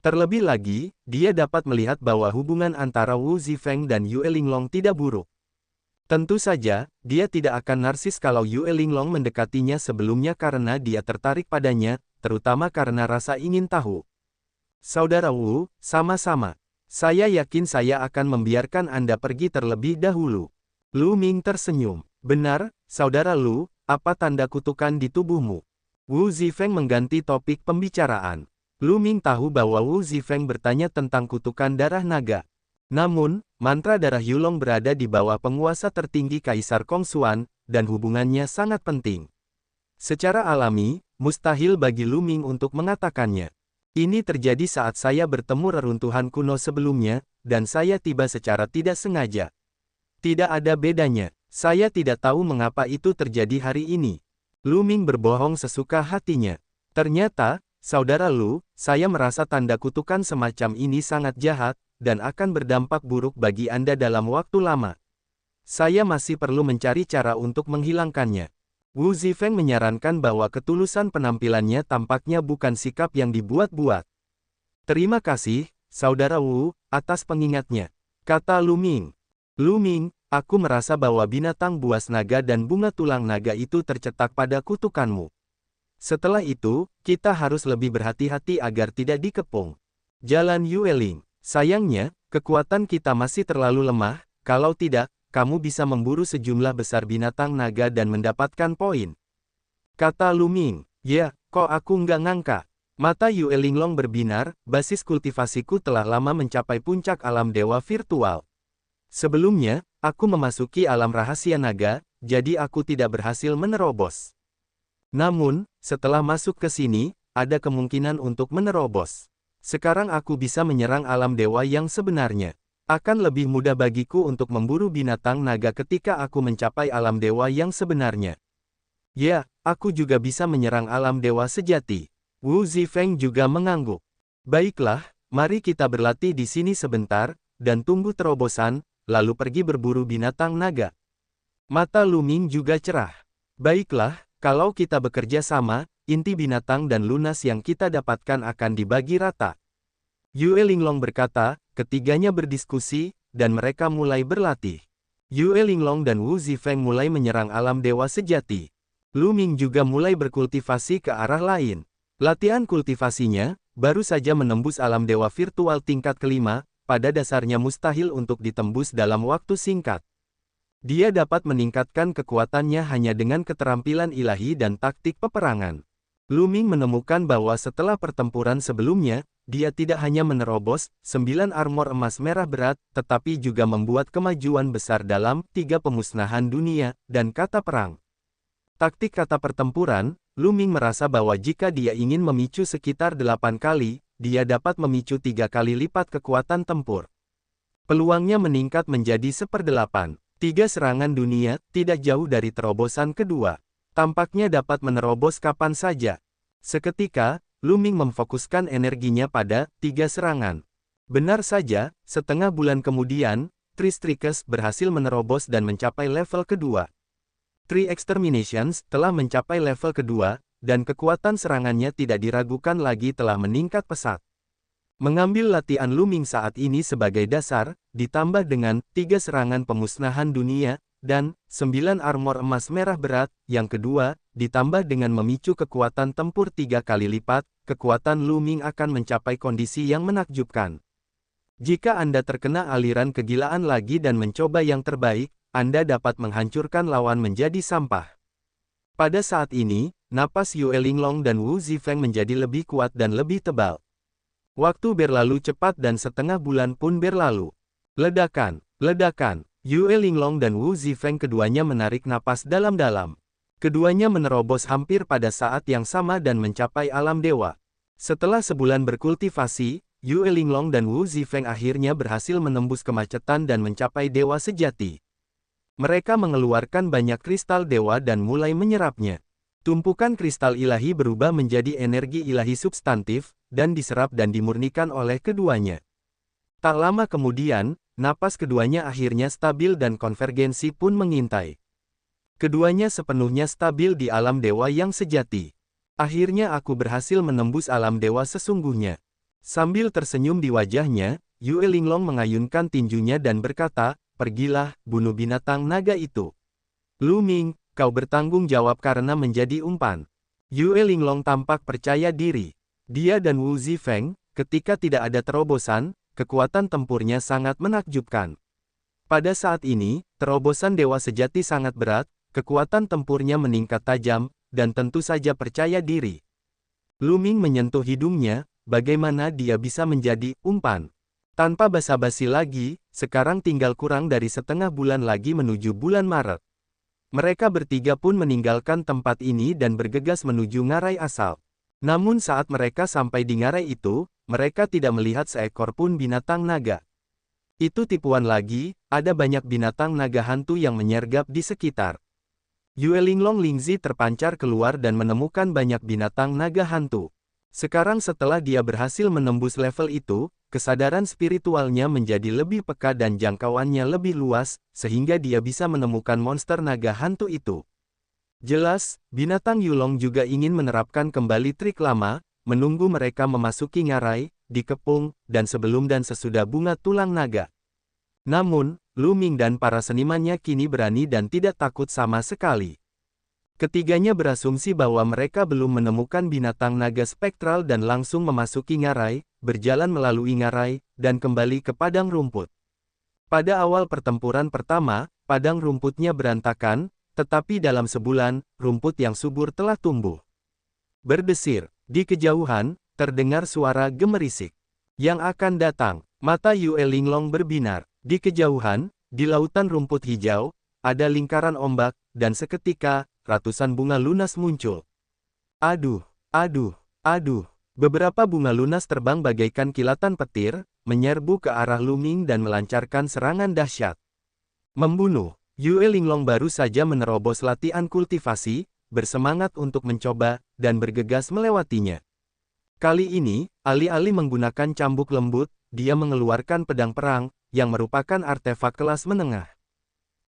Terlebih lagi, dia dapat melihat bahwa hubungan antara Wu Zifeng dan Yue Linglong tidak buruk. Tentu saja, dia tidak akan narsis kalau Yue Linglong mendekatinya sebelumnya karena dia tertarik padanya, terutama karena rasa ingin tahu. Saudara Wu, sama-sama. Saya yakin saya akan membiarkan Anda pergi terlebih dahulu. Lu Ming tersenyum. Benar, Saudara Lu, apa tanda kutukan di tubuhmu? Wu Zifeng mengganti topik pembicaraan. Lu Ming tahu bahwa Wu Zifeng bertanya tentang kutukan darah naga. Namun, mantra darah Yulong berada di bawah penguasa tertinggi Kaisar Kongsuan, dan hubungannya sangat penting. Secara alami, mustahil bagi Lu Ming untuk mengatakannya. Ini terjadi saat saya bertemu reruntuhan kuno sebelumnya, dan saya tiba secara tidak sengaja. Tidak ada bedanya, saya tidak tahu mengapa itu terjadi hari ini. Lu Ming berbohong sesuka hatinya. Ternyata, Saudara Lu, saya merasa tanda kutukan semacam ini sangat jahat, dan akan berdampak buruk bagi Anda dalam waktu lama. Saya masih perlu mencari cara untuk menghilangkannya. Wu Zifeng menyarankan bahwa ketulusan penampilannya tampaknya bukan sikap yang dibuat-buat. Terima kasih, Saudara Wu, atas pengingatnya, kata Lu Ming. Lu Ming, aku merasa bahwa binatang buas naga dan bunga tulang naga itu tercetak pada kutukanmu. Setelah itu, kita harus lebih berhati-hati agar tidak dikepung. Jalan Yue Ling. Sayangnya, kekuatan kita masih terlalu lemah, kalau tidak, kamu bisa memburu sejumlah besar binatang naga dan mendapatkan poin. Kata Lu Ming. Ya, kok aku nggak ngangka. Mata Yue Linglong berbinar, basis kultivasiku telah lama mencapai puncak alam dewa virtual. Sebelumnya, aku memasuki alam rahasia naga, jadi aku tidak berhasil menerobos. Namun, setelah masuk ke sini, ada kemungkinan untuk menerobos. Sekarang aku bisa menyerang alam dewa yang sebenarnya. Akan lebih mudah bagiku untuk memburu binatang naga ketika aku mencapai alam dewa yang sebenarnya. Ya, aku juga bisa menyerang alam dewa sejati. Wu Zifeng juga mengangguk. Baiklah, mari kita berlatih di sini sebentar, dan tunggu terobosan, lalu pergi berburu binatang naga. Mata Lu Ming juga cerah. Baiklah, kalau kita bekerja sama, inti binatang dan lunas yang kita dapatkan akan dibagi rata. Yue Linglong berkata, ketiganya berdiskusi, dan mereka mulai berlatih. Yue Linglong dan Wu Zifeng mulai menyerang alam dewa sejati. Lu Ming juga mulai berkultivasi ke arah lain. Latihan kultivasinya, baru saja menembus alam dewa virtual tingkat kelima, pada dasarnya mustahil untuk ditembus dalam waktu singkat. Dia dapat meningkatkan kekuatannya hanya dengan keterampilan ilahi dan taktik peperangan. Lu Ming menemukan bahwa setelah pertempuran sebelumnya, dia tidak hanya menerobos 9 armor emas merah berat, tetapi juga membuat kemajuan besar dalam 3 pemusnahan dunia, dan kata perang. Taktik kata pertempuran, Lu Ming merasa bahwa jika dia ingin memicu sekitar 8 kali, dia dapat memicu 3 kali lipat kekuatan tempur. Peluangnya meningkat menjadi 1/8. 3 serangan dunia, tidak jauh dari terobosan kedua. Tampaknya dapat menerobos kapan saja. Seketika, Lu Ming memfokuskan energinya pada 3 serangan. Benar saja, setengah bulan kemudian, Tristrikes berhasil menerobos dan mencapai level kedua. Three Exterminations telah mencapai level kedua, dan kekuatan serangannya tidak diragukan lagi telah meningkat pesat. Mengambil latihan Lu Ming saat ini sebagai dasar, ditambah dengan 3 serangan pemusnahan dunia, dan 9 armor emas merah berat, yang kedua, ditambah dengan memicu kekuatan tempur 3 kali lipat, kekuatan Lu Ming akan mencapai kondisi yang menakjubkan. Jika Anda terkena aliran kegilaan lagi dan mencoba yang terbaik, Anda dapat menghancurkan lawan menjadi sampah. Pada saat ini, napas Yue Linglong dan Wu Zifeng menjadi lebih kuat dan lebih tebal. Waktu berlalu cepat dan setengah bulan pun berlalu. Ledakan, ledakan. Yue Linglong dan Wu Zifeng keduanya menarik napas dalam-dalam. Keduanya menerobos hampir pada saat yang sama dan mencapai alam dewa. Setelah sebulan berkultivasi, Yue Linglong dan Wu Zifeng akhirnya berhasil menembus kemacetan dan mencapai dewa sejati. Mereka mengeluarkan banyak kristal dewa dan mulai menyerapnya. Tumpukan kristal ilahi berubah menjadi energi ilahi substantif, dan diserap dan dimurnikan oleh keduanya. Tak lama kemudian, napas keduanya akhirnya stabil dan konvergensi pun mengintai. Keduanya sepenuhnya stabil di alam dewa yang sejati. Akhirnya aku berhasil menembus alam dewa sesungguhnya. Sambil tersenyum di wajahnya, Yue Linglong mengayunkan tinjunya dan berkata, pergilah, bunuh binatang naga itu. Lu Ming, kau bertanggung jawab karena menjadi umpan. Yue Linglong tampak percaya diri. Dia dan Wu Zifeng, ketika tidak ada terobosan, kekuatan tempurnya sangat menakjubkan. Pada saat ini, terobosan dewa sejati sangat berat, kekuatan tempurnya meningkat tajam, dan tentu saja percaya diri. Lu Ming menyentuh hidungnya, bagaimana dia bisa menjadi umpan. Tanpa basa-basi lagi, sekarang tinggal kurang dari setengah bulan lagi menuju bulan Maret. Mereka bertiga pun meninggalkan tempat ini dan bergegas menuju ngarai asal. Namun saat mereka sampai di ngarai itu, mereka tidak melihat seekor pun binatang naga. Itu tipuan lagi, ada banyak binatang naga hantu yang menyergap di sekitar. Yue Linglong Lingzi terpancar keluar dan menemukan banyak binatang naga hantu. Sekarang setelah dia berhasil menembus level itu, kesadaran spiritualnya menjadi lebih peka dan jangkauannya lebih luas, sehingga dia bisa menemukan monster naga hantu itu. Jelas, binatang Yulong juga ingin menerapkan kembali trik lama, menunggu mereka memasuki ngarai, dikepung, dan sebelum dan sesudah bunga tulang naga. Namun, Lu Ming dan para senimannya kini berani dan tidak takut sama sekali. Ketiganya berasumsi bahwa mereka belum menemukan binatang naga spektral dan langsung memasuki ngarai, berjalan melalui ngarai, dan kembali ke padang rumput. Pada awal pertempuran pertama, padang rumputnya berantakan, tetapi dalam sebulan, rumput yang subur telah tumbuh. Berdesir, di kejauhan, terdengar suara gemerisik. Yang akan datang, mata Yue Linglong berbinar. Di kejauhan, di lautan rumput hijau, ada lingkaran ombak, dan seketika, ratusan bunga lunas muncul. Aduh, aduh, aduh. Beberapa bunga lunas terbang bagaikan kilatan petir, menyerbu ke arah Lu Ming dan melancarkan serangan dahsyat. Membunuh. Yue Linglong baru saja menerobos latihan kultivasi, bersemangat untuk mencoba, dan bergegas melewatinya. Kali ini, alih-alih menggunakan cambuk lembut, dia mengeluarkan pedang perang, yang merupakan artefak kelas menengah.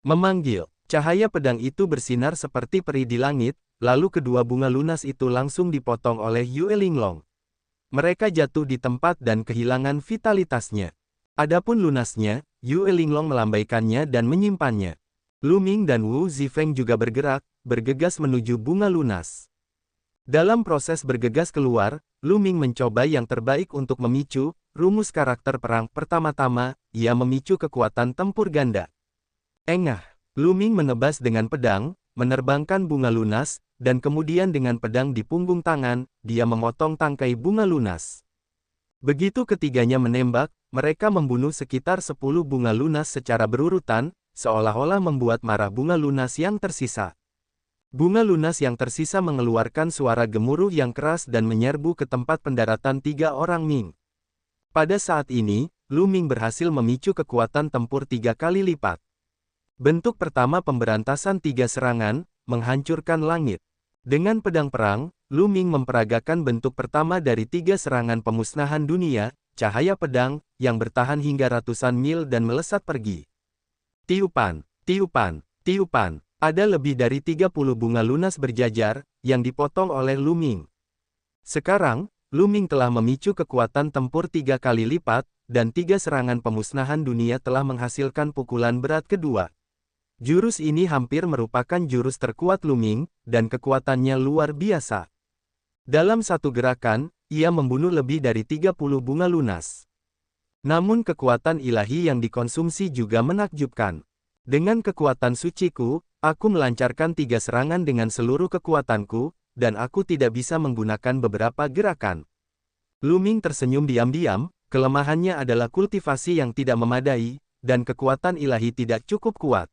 Memanggil, cahaya pedang itu bersinar seperti peri di langit, lalu kedua bunga lunas itu langsung dipotong oleh Yue Linglong. Mereka jatuh di tempat dan kehilangan vitalitasnya. Adapun lunasnya, Yue Linglong melambaikannya dan menyimpannya. Lu Ming dan Wu Zifeng juga bergerak, bergegas menuju bunga lunas. Dalam proses bergegas keluar, Lu Ming mencoba yang terbaik untuk memicu rumus karakter perang. Pertama-tama, ia memicu kekuatan tempur ganda. Engah, Lu Ming menebas dengan pedang, menerbangkan bunga lunas, dan kemudian dengan pedang di punggung tangan, dia memotong tangkai bunga lunas. Begitu ketiganya menembak, mereka membunuh sekitar 10 bunga lunas secara berurutan, seolah-olah membuat marah bunga lunas yang tersisa. Bunga lunas yang tersisa mengeluarkan suara gemuruh yang keras dan menyerbu ke tempat pendaratan 3 orang Ming. Pada saat ini, Lu Ming berhasil memicu kekuatan tempur 3 kali lipat. Bentuk pertama pemberantasan 3 serangan, menghancurkan langit. Dengan pedang perang, Lu Ming memperagakan bentuk pertama dari 3 serangan pemusnahan dunia, cahaya pedang, yang bertahan hingga ratusan mil dan melesat pergi. Tiupan, tiupan, tiupan. Ada lebih dari 30 bunga lunas berjajar, yang dipotong oleh Lu Ming. Sekarang, Lu Ming telah memicu kekuatan tempur 3 kali lipat, dan 3 serangan pemusnahan dunia telah menghasilkan pukulan berat kedua. Jurus ini hampir merupakan jurus terkuat Lu Ming, dan kekuatannya luar biasa. Dalam satu gerakan, ia membunuh lebih dari 30 bunga lunas. Namun kekuatan ilahi yang dikonsumsi juga menakjubkan. Dengan kekuatan suciku, aku melancarkan 3 serangan dengan seluruh kekuatanku, dan aku tidak bisa menggunakan beberapa gerakan. Lu Ming tersenyum diam-diam, kelemahannya adalah kultivasi yang tidak memadai, dan kekuatan ilahi tidak cukup kuat.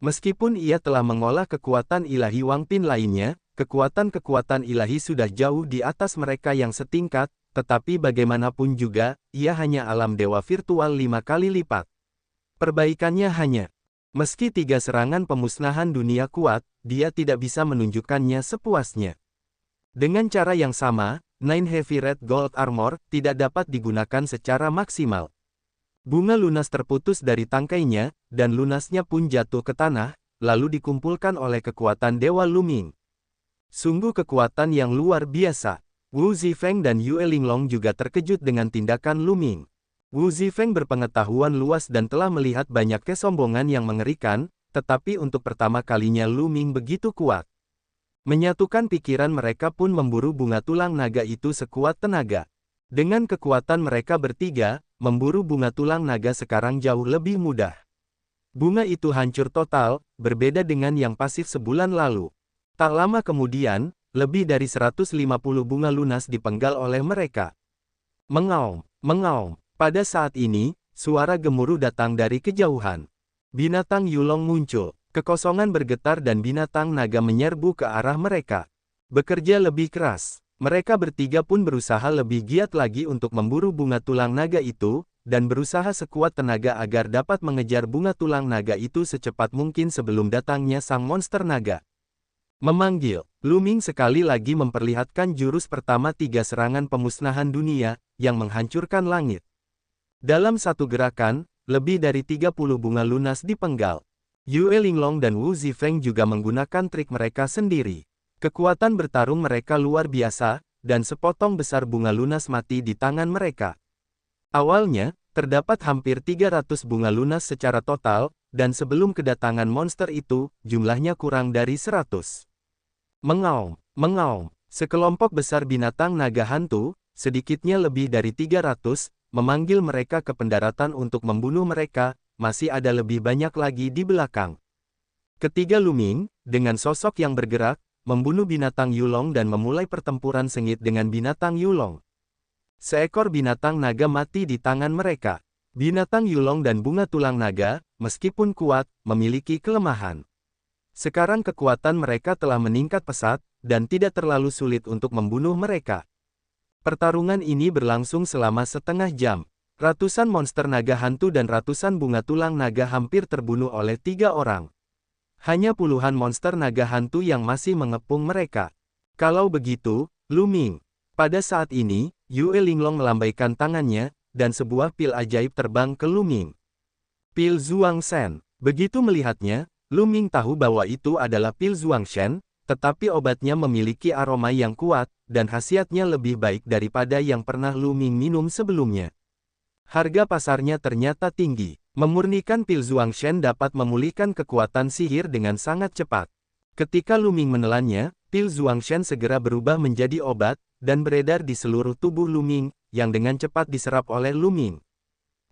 Meskipun ia telah mengolah kekuatan ilahi Wang Pin lainnya, kekuatan-kekuatan ilahi sudah jauh di atas mereka yang setingkat, tetapi bagaimanapun juga, ia hanya alam dewa virtual 5 kali lipat. Perbaikannya hanya, meski 3 serangan pemusnahan dunia kuat, dia tidak bisa menunjukkannya sepuasnya. Dengan cara yang sama, Nine Heavy Red Gold Armor tidak dapat digunakan secara maksimal. Bunga lunas terputus dari tangkainya, dan lunasnya pun jatuh ke tanah, lalu dikumpulkan oleh kekuatan Dewa Lu Ming. Sungguh kekuatan yang luar biasa. Wu Zifeng dan Yue Linglong juga terkejut dengan tindakan Lu Ming. Wu Zifeng berpengetahuan luas dan telah melihat banyak kesombongan yang mengerikan, tetapi untuk pertama kalinya Lu Ming begitu kuat. Menyatukan pikiran mereka pun memburu bunga tulang naga itu sekuat tenaga. Dengan kekuatan mereka bertiga, memburu bunga tulang naga sekarang jauh lebih mudah. Bunga itu hancur total, berbeda dengan yang pasif sebulan lalu. Tak lama kemudian, lebih dari 150 bunga lunas dipenggal oleh mereka. Mengaum, mengaum. Pada saat ini, suara gemuruh datang dari kejauhan. Binatang Yulong muncul, kekosongan bergetar dan binatang naga menyerbu ke arah mereka. Bekerja lebih keras. Mereka bertiga pun berusaha lebih giat lagi untuk memburu bunga tulang naga itu, dan berusaha sekuat tenaga agar dapat mengejar bunga tulang naga itu secepat mungkin sebelum datangnya sang monster naga. Memanggil, Lu Ming sekali lagi memperlihatkan jurus pertama 3 serangan pemusnahan dunia, yang menghancurkan langit. Dalam satu gerakan, lebih dari 30 bunga lunas dipenggal. Yue Linglong dan Wu Zifeng juga menggunakan trik mereka sendiri. Kekuatan bertarung mereka luar biasa, dan sepotong besar bunga lunas mati di tangan mereka. Awalnya, terdapat hampir 300 bunga lunas secara total, dan sebelum kedatangan monster itu, jumlahnya kurang dari 100. Mengaum, mengaum, sekelompok besar binatang naga hantu, sedikitnya lebih dari 300, memanggil mereka ke pendaratan untuk membunuh mereka, masih ada lebih banyak lagi di belakang. Ketiga Lu Ming, dengan sosok yang bergerak, membunuh binatang Yulong dan memulai pertempuran sengit dengan binatang Yulong. Seekor binatang naga mati di tangan mereka. Binatang Yulong dan bunga tulang naga, meskipun kuat, memiliki kelemahan. Sekarang kekuatan mereka telah meningkat pesat, dan tidak terlalu sulit untuk membunuh mereka. Pertarungan ini berlangsung selama setengah jam. Ratusan monster naga hantu dan ratusan bunga tulang naga hampir terbunuh oleh 3 orang. Hanya puluhan monster naga hantu yang masih mengepung mereka. Kalau begitu, Lu Ming. Pada saat ini, Yue Linglong melambaikan tangannya, dan sebuah pil ajaib terbang ke Lu Ming. Pil Zhuangshen. Begitu melihatnya, Lu Ming tahu bahwa itu adalah pil Zhuangshen, tetapi obatnya memiliki aroma yang kuat, dan khasiatnya lebih baik daripada yang pernah Lu Ming minum sebelumnya. Harga pasarnya ternyata tinggi. Memurnikan pil Zhuangshen dapat memulihkan kekuatan sihir dengan sangat cepat. Ketika Lu Ming menelannya, pil Zhuangshen segera berubah menjadi obat, dan beredar di seluruh tubuh Lu Ming, yang dengan cepat diserap oleh Lu Ming.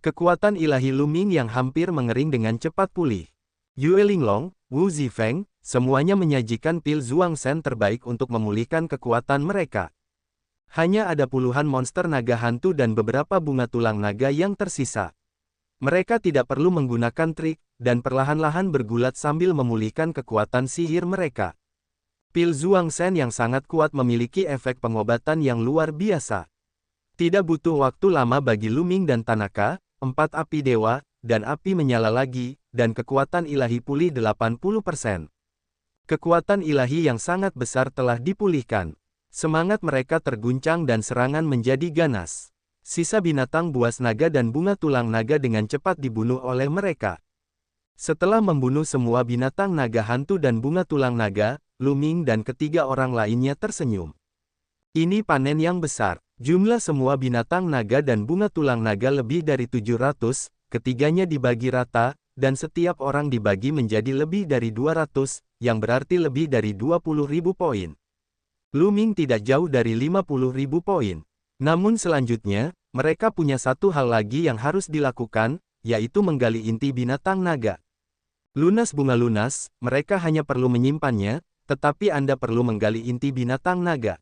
Kekuatan ilahi Lu Ming yang hampir mengering dengan cepat pulih. Yue Linglong, Wu Zifeng, semuanya menyajikan pil Zhuangshen terbaik untuk memulihkan kekuatan mereka. Hanya ada puluhan monster naga hantu dan beberapa bunga tulang naga yang tersisa. Mereka tidak perlu menggunakan trik, dan perlahan-lahan bergulat sambil memulihkan kekuatan sihir mereka. Pil Zhuangshen yang sangat kuat memiliki efek pengobatan yang luar biasa. Tidak butuh waktu lama bagi Lu Ming dan Tanaka, 4 api dewa, dan api menyala lagi, dan kekuatan ilahi pulih 80%. Kekuatan ilahi yang sangat besar telah dipulihkan. Semangat mereka terguncang dan serangan menjadi ganas. Sisa binatang buas naga dan bunga tulang naga dengan cepat dibunuh oleh mereka. Setelah membunuh semua binatang naga hantu dan bunga tulang naga, Lu Ming dan ketiga orang lainnya tersenyum. Ini panen yang besar. Jumlah semua binatang naga dan bunga tulang naga lebih dari 700, ketiganya dibagi rata, dan setiap orang dibagi menjadi lebih dari 200, yang berarti lebih dari 20.000 poin. Lu Ming tidak jauh dari 50.000 poin. Namun selanjutnya, mereka punya satu hal lagi yang harus dilakukan, yaitu menggali inti binatang naga. Lunas bunga lunas, mereka hanya perlu menyimpannya, tetapi Anda perlu menggali inti binatang naga.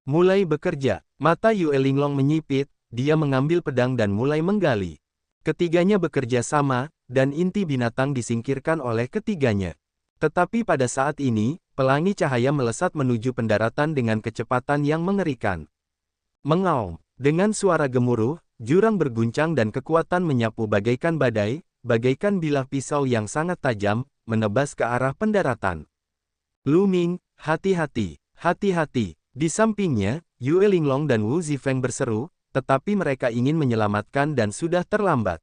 Mulai bekerja, mata Yue Linglong menyipit, dia mengambil pedang dan mulai menggali. Ketiganya bekerja sama, dan inti binatang disingkirkan oleh ketiganya. Tetapi pada saat ini, pelangi cahaya melesat menuju pendaratan dengan kecepatan yang mengerikan. Mengaum, dengan suara gemuruh, jurang berguncang dan kekuatan menyapu bagaikan badai, bagaikan bilah pisau yang sangat tajam, menebas ke arah pendaratan. Lu Ming, hati-hati, hati-hati. Di sampingnya, Yue Linglong dan Wu Zifeng berseru, tetapi mereka ingin menyelamatkan dan sudah terlambat.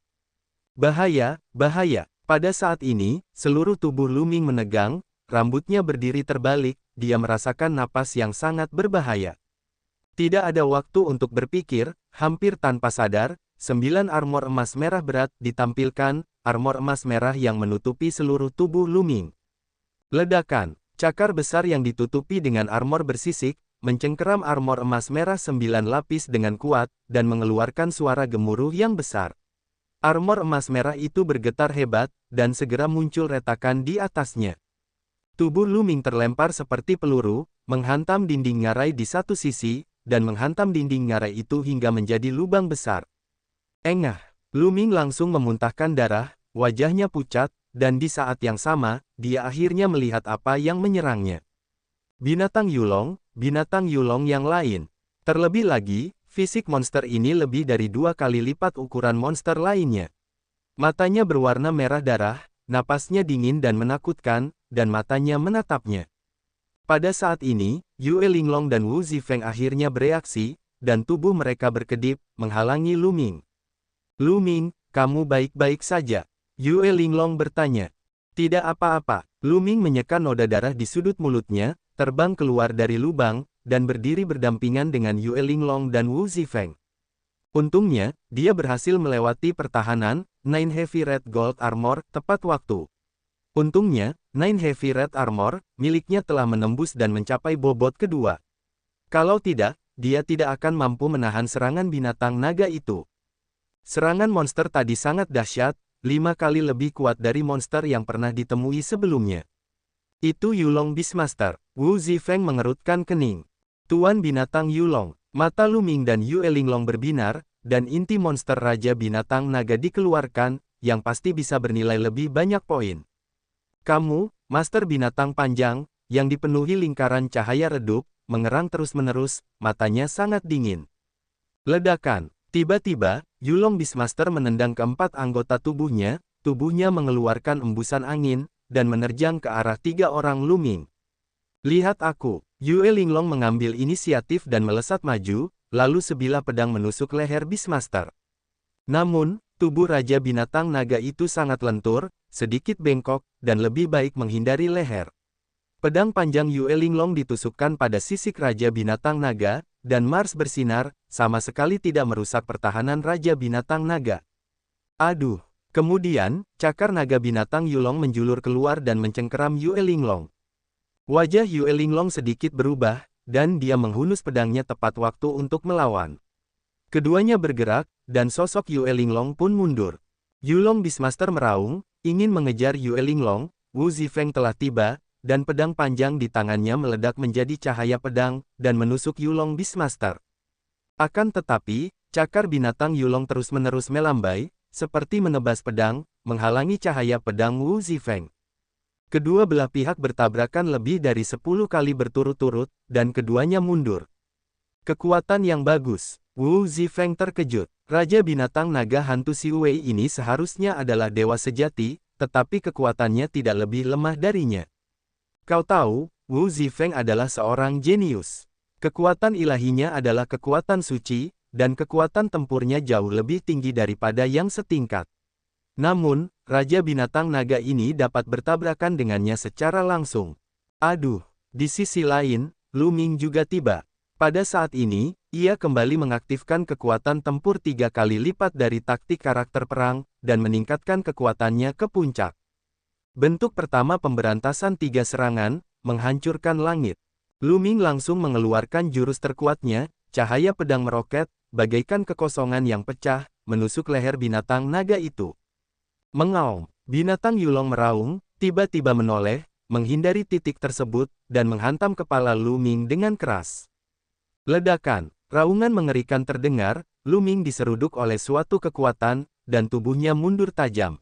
Bahaya, bahaya. Pada saat ini, seluruh tubuh Lu Ming menegang, rambutnya berdiri terbalik, dia merasakan napas yang sangat berbahaya. Tidak ada waktu untuk berpikir, hampir tanpa sadar, 9 armor emas merah berat ditampilkan, armor emas merah yang menutupi seluruh tubuh Lu Ming. Ledakan, cakar besar yang ditutupi dengan armor bersisik, mencengkeram armor emas merah 9 lapis dengan kuat, dan mengeluarkan suara gemuruh yang besar. Armor emas merah itu bergetar hebat, dan segera muncul retakan di atasnya. Tubuh Lu Ming terlempar seperti peluru, menghantam dinding ngarai di satu sisi, dan menghantam dinding ngarai itu hingga menjadi lubang besar. Engah, Lu Ming langsung memuntahkan darah, wajahnya pucat, dan di saat yang sama, dia akhirnya melihat apa yang menyerangnya. Binatang Yulong yang lain. Terlebih lagi, fisik monster ini lebih dari 2 kali lipat ukuran monster lainnya. Matanya berwarna merah darah, napasnya dingin dan menakutkan, dan matanya menatapnya. Pada saat ini, Yue Linglong dan Wu Zifeng akhirnya bereaksi, dan tubuh mereka berkedip, menghalangi Lu Ming. Lu Ming, kamu baik-baik saja? Yue Linglong bertanya. Tidak apa-apa. Lu Ming menyeka noda darah di sudut mulutnya, terbang keluar dari lubang, dan berdiri berdampingan dengan Yue Linglong dan Wu Zifeng. Untungnya, dia berhasil melewati pertahanan, Nine Heavy Red Gold Armor, tepat waktu. Untungnya, Nine Heavy Red Armor, miliknya telah menembus dan mencapai bobot kedua. Kalau tidak, dia tidak akan mampu menahan serangan binatang naga itu. Serangan monster tadi sangat dahsyat, 5 kali lebih kuat dari monster yang pernah ditemui sebelumnya. Itu Yulong Beastmaster. Wu Zifeng mengerutkan kening. Tuan binatang Yulong. Mata Lu Ming dan Yue Linglong berbinar, dan inti monster Raja Binatang Naga dikeluarkan, yang pasti bisa bernilai lebih banyak poin. Kamu, Master Binatang Panjang, yang dipenuhi lingkaran cahaya redup, mengerang terus-menerus, matanya sangat dingin. Ledakan. Tiba-tiba, Yulong Beastmaster menendang keempat anggota tubuhnya mengeluarkan embusan angin, dan menerjang ke arah 3 orang Lu Ming. Lihat aku. Yue Linglong mengambil inisiatif dan melesat maju, lalu sebilah pedang menusuk leher Beastmaster. Namun, tubuh Raja Binatang Naga itu sangat lentur, sedikit bengkok, dan lebih baik menghindari leher. Pedang panjang Yue Linglong ditusukkan pada sisik Raja Binatang Naga, dan Mars bersinar, sama sekali tidak merusak pertahanan Raja Binatang Naga. Aduh! Kemudian, cakar naga binatang Yulong menjulur keluar dan mencengkeram Yue Linglong. Wajah Yue Linglong sedikit berubah, dan dia menghunus pedangnya tepat waktu untuk melawan. Keduanya bergerak, dan sosok Yue Linglong pun mundur. Yulong Beastmaster meraung, ingin mengejar Yue Linglong. Wu Zifeng telah tiba, dan pedang panjang di tangannya meledak menjadi cahaya pedang, dan menusuk Yulong Beastmaster. Akan tetapi, cakar binatang Yulong terus-menerus melambai, seperti menebas pedang, menghalangi cahaya pedang Wu Zifeng. Kedua belah pihak bertabrakan lebih dari 10 kali berturut-turut, dan keduanya mundur. Kekuatan yang bagus. Wu Zifeng terkejut. Raja binatang naga hantu Si Wei ini seharusnya adalah dewa sejati, tetapi kekuatannya tidak lebih lemah darinya. Kau tahu, Wu Zifeng adalah seorang jenius. Kekuatan ilahinya adalah kekuatan suci, dan kekuatan tempurnya jauh lebih tinggi daripada yang setingkat. Namun, Raja Binatang Naga ini dapat bertabrakan dengannya secara langsung. Aduh! Di sisi lain, Lu Ming juga tiba. Pada saat ini, ia kembali mengaktifkan kekuatan tempur 3 kali lipat dari taktik karakter perang, dan meningkatkan kekuatannya ke puncak. Bentuk pertama pemberantasan 3 serangan, menghancurkan langit. Lu Ming langsung mengeluarkan jurus terkuatnya, cahaya pedang meroket, bagaikan kekosongan yang pecah, menusuk leher binatang naga itu. Mengaum, binatang Yulong meraung, tiba-tiba menoleh, menghindari titik tersebut, dan menghantam kepala Lu Ming dengan keras. Ledakan, raungan mengerikan terdengar, Lu Ming diseruduk oleh suatu kekuatan, dan tubuhnya mundur tajam.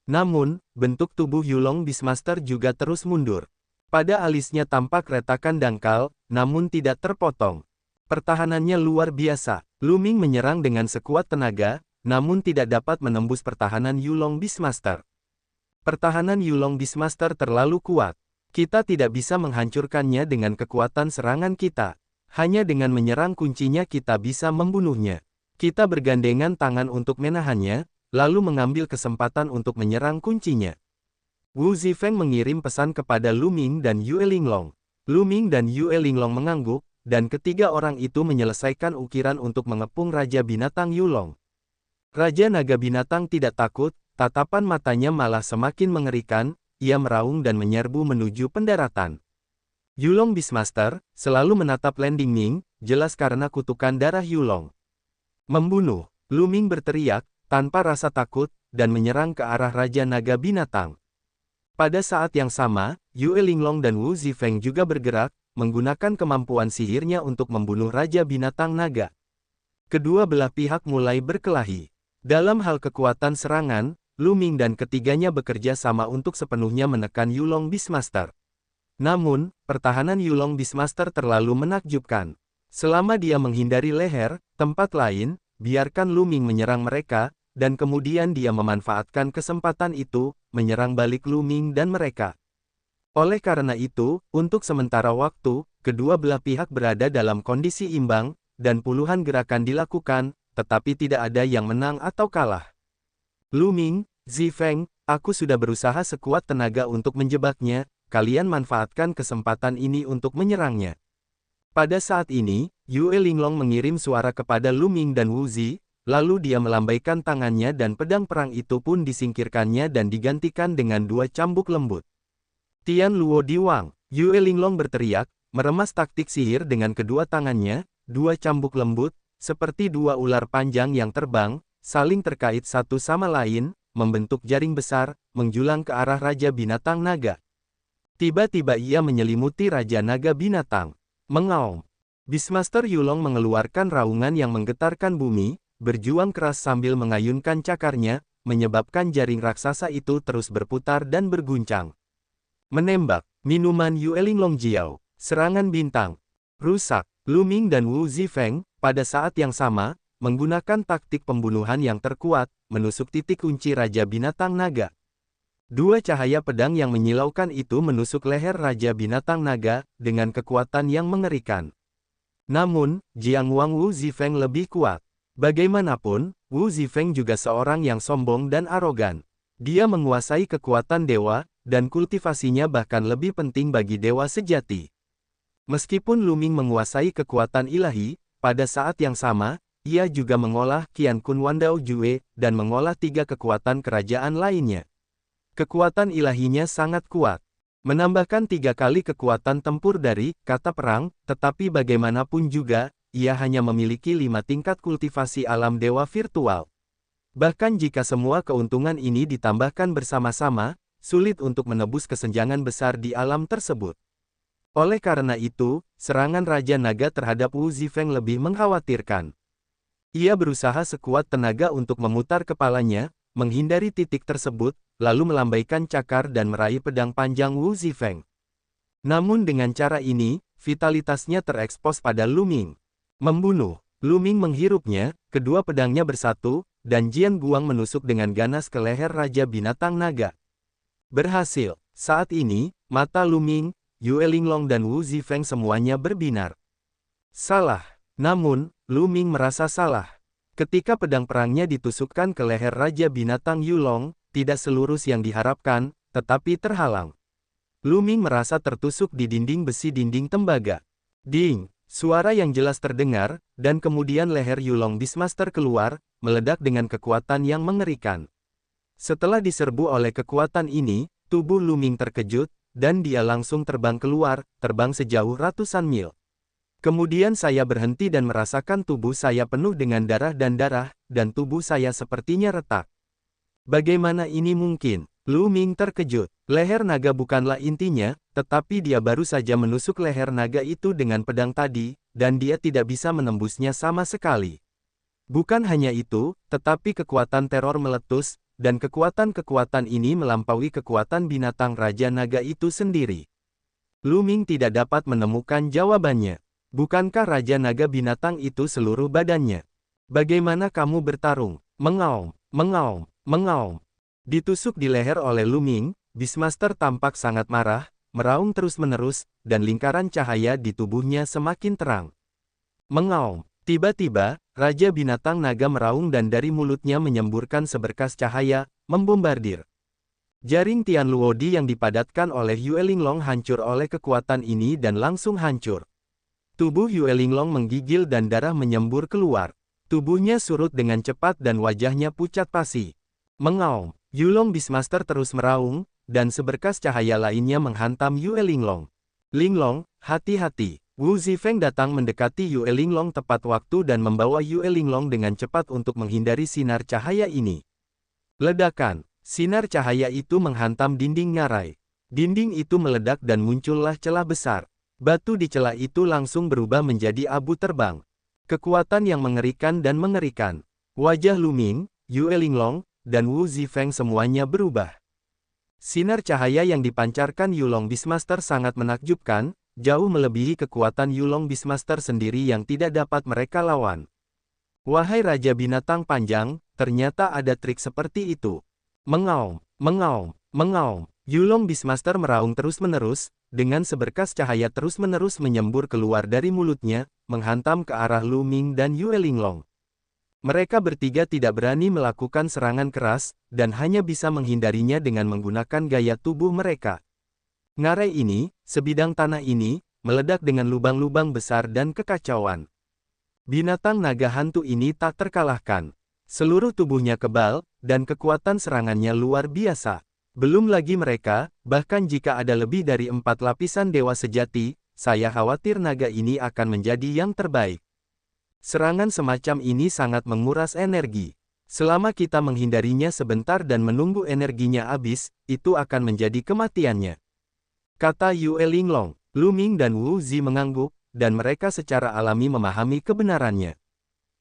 Namun, bentuk tubuh Yulong Beastmaster juga terus mundur. Pada alisnya tampak retakan dangkal, namun tidak terpotong. Pertahanannya luar biasa. Lu Ming menyerang dengan sekuat tenaga, namun tidak dapat menembus pertahanan Yulong Beastmaster. Pertahanan Yulong Beastmaster terlalu kuat. Kita tidak bisa menghancurkannya dengan kekuatan serangan kita. Hanya dengan menyerang kuncinya kita bisa membunuhnya. Kita bergandengan tangan untuk menahannya, lalu mengambil kesempatan untuk menyerang kuncinya. Wu Zifeng mengirim pesan kepada Lu Ming dan Yue Linglong. Lu Ming dan Yue Linglong mengangguk, dan ketiga orang itu menyelesaikan ukiran untuk mengepung Raja Binatang Yulong. Raja Naga Binatang tidak takut, tatapan matanya malah semakin mengerikan, ia meraung dan menyerbu menuju pendaratan. Yulong Beastmaster selalu menatap Landing Ming, jelas karena kutukan darah Yulong. Membunuh, Lu Ming berteriak, tanpa rasa takut, dan menyerang ke arah Raja Naga Binatang. Pada saat yang sama, Yue Linglong dan Wu Zifeng juga bergerak, menggunakan kemampuan sihirnya untuk membunuh Raja Binatang Naga. Kedua belah pihak mulai berkelahi. Dalam hal kekuatan serangan, Lu Ming dan ketiganya bekerja sama untuk sepenuhnya menekan Yulong Beastmaster. Namun, pertahanan Yulong Beastmaster terlalu menakjubkan. Selama dia menghindari leher, tempat lain, biarkan Lu Ming menyerang mereka, dan kemudian dia memanfaatkan kesempatan itu, menyerang balik Lu Ming dan mereka. Oleh karena itu, untuk sementara waktu, kedua belah pihak berada dalam kondisi imbang, dan puluhan gerakan dilakukan, tetapi tidak ada yang menang atau kalah. Lu Ming, Zifeng, aku sudah berusaha sekuat tenaga untuk menjebaknya, kalian manfaatkan kesempatan ini untuk menyerangnya. Pada saat ini, Yue Linglong mengirim suara kepada Lu Ming dan Wu Zi, lalu dia melambaikan tangannya dan pedang perang itu pun disingkirkannya dan digantikan dengan 2 cambuk lembut. Tian Luo Diwang, Yue Linglong berteriak, meremas taktik sihir dengan kedua tangannya, 2 cambuk lembut, seperti 2 ular panjang yang terbang, saling terkait satu sama lain, membentuk jaring besar, menjulang ke arah Raja Binatang Naga. Tiba-tiba ia menyelimuti Raja Naga Binatang. Mengaum. Beastmaster Yulong mengeluarkan raungan yang menggetarkan bumi, berjuang keras sambil mengayunkan cakarnya, menyebabkan jaring raksasa itu terus berputar dan berguncang. Menembak. Minuman Yue Linglong Jiao. Serangan bintang. Rusak. Lu Ming dan Wu Zifeng, pada saat yang sama, menggunakan taktik pembunuhan yang terkuat, menusuk titik kunci Raja Binatang Naga. Dua cahaya pedang yang menyilaukan itu menusuk leher Raja Binatang Naga, dengan kekuatan yang mengerikan. Namun, Jiang Wang Wu Zifeng lebih kuat. Bagaimanapun, Wu Zifeng juga seorang yang sombong dan arogan. Dia menguasai kekuatan dewa, dan kultivasinya bahkan lebih penting bagi dewa sejati. Meskipun Lu Ming menguasai kekuatan ilahi, pada saat yang sama, ia juga mengolah Qian Kun Wandao Jue, dan mengolah 3 kekuatan kerajaan lainnya. Kekuatan ilahinya sangat kuat. Menambahkan 3 kali kekuatan tempur dari kata perang, tetapi bagaimanapun juga, ia hanya memiliki 5 tingkat kultivasi alam dewa virtual. Bahkan jika semua keuntungan ini ditambahkan bersama-sama, sulit untuk menebus kesenjangan besar di alam tersebut. Oleh karena itu, serangan Raja Naga terhadap Wu Zifeng lebih mengkhawatirkan. Ia berusaha sekuat tenaga untuk memutar kepalanya, menghindari titik tersebut, lalu melambaikan cakar dan meraih pedang panjang Wu Zifeng. Namun dengan cara ini, vitalitasnya terekspos pada Lu Ming. Membunuh. Lu Ming menghirupnya, kedua pedangnya bersatu, dan Jian Guang menusuk dengan ganas ke leher Raja Binatang Naga. Berhasil. Saat ini, mata Lu Ming, Yue Linglong dan Wu Zifeng semuanya berbinar. Salah. Namun, Lu Ming merasa salah. Ketika pedang perangnya ditusukkan ke leher Raja Binatang Yulong, tidak selurus yang diharapkan, tetapi terhalang. Lu Ming merasa tertusuk di dinding besi dinding tembaga. Ding! Suara yang jelas terdengar, dan kemudian leher Yulong Beastmaster keluar, meledak dengan kekuatan yang mengerikan. Setelah diserbu oleh kekuatan ini, tubuh Lu Ming terkejut, dan dia langsung terbang keluar, terbang sejauh ratusan mil. Kemudian saya berhenti dan merasakan tubuh saya penuh dengan darah, dan tubuh saya sepertinya retak. Bagaimana ini mungkin? Lu Ming terkejut. Leher naga bukanlah intinya, tetapi dia baru saja menusuk leher naga itu dengan pedang tadi, dan dia tidak bisa menembusnya sama sekali. Bukan hanya itu, tetapi kekuatan teror meletus, dan kekuatan-kekuatan ini melampaui kekuatan binatang Raja Naga itu sendiri. Lu Ming tidak dapat menemukan jawabannya. Bukankah Raja Naga binatang itu seluruh badannya? Bagaimana kamu bertarung? Mengaum, mengaum, mengaum. Ditusuk di leher oleh Lu Ming, Beastmaster tampak sangat marah, meraung terus-menerus, dan lingkaran cahaya di tubuhnya semakin terang. Mengaum. Tiba-tiba, Raja Binatang Naga meraung dan dari mulutnya menyemburkan seberkas cahaya, membombardir. Jaring Tian Luodi yang dipadatkan oleh Yue Linglong hancur oleh kekuatan ini dan langsung hancur. Tubuh Yue Linglong menggigil dan darah menyembur keluar. Tubuhnya surut dengan cepat dan wajahnya pucat pasi. Mengaum. Yulong Beastmaster terus meraung, dan seberkas cahaya lainnya menghantam Yue Linglong. Linglong, hati-hati. Wu Zifeng datang mendekati Yue Linglong tepat waktu dan membawa Yue Linglong dengan cepat untuk menghindari sinar cahaya ini. Ledakan. Sinar cahaya itu menghantam dinding ngarai. Dinding itu meledak dan muncullah celah besar. Batu di celah itu langsung berubah menjadi abu terbang. Kekuatan yang mengerikan dan mengerikan. Wajah Lu Ming, Yue Linglong, dan Wu Zifeng semuanya berubah. Sinar cahaya yang dipancarkan Yulong Beastmaster sangat menakjubkan, jauh melebihi kekuatan Yulong Beastmaster sendiri yang tidak dapat mereka lawan. Wahai Raja Binatang Panjang, ternyata ada trik seperti itu. Mengaum, mengaum, mengaum. Yulong Beastmaster meraung terus-menerus, dengan seberkas cahaya terus-menerus menyembur keluar dari mulutnya, menghantam ke arah Lu Ming dan Yue Linglong. Mereka bertiga tidak berani melakukan serangan keras, dan hanya bisa menghindarinya dengan menggunakan gaya tubuh mereka. Ngarai ini, sebidang tanah ini, meledak dengan lubang-lubang besar dan kekacauan. Binatang naga hantu ini tak terkalahkan. Seluruh tubuhnya kebal, dan kekuatan serangannya luar biasa. Belum lagi mereka, bahkan jika ada lebih dari 4 lapisan dewa sejati, saya khawatir naga ini akan menjadi yang terbaik. Serangan semacam ini sangat menguras energi. Selama kita menghindarinya sebentar dan menunggu energinya habis, itu akan menjadi kematiannya. Kata Yue Linglong. Lu Ming dan Wu Zi mengangguk, dan mereka secara alami memahami kebenarannya.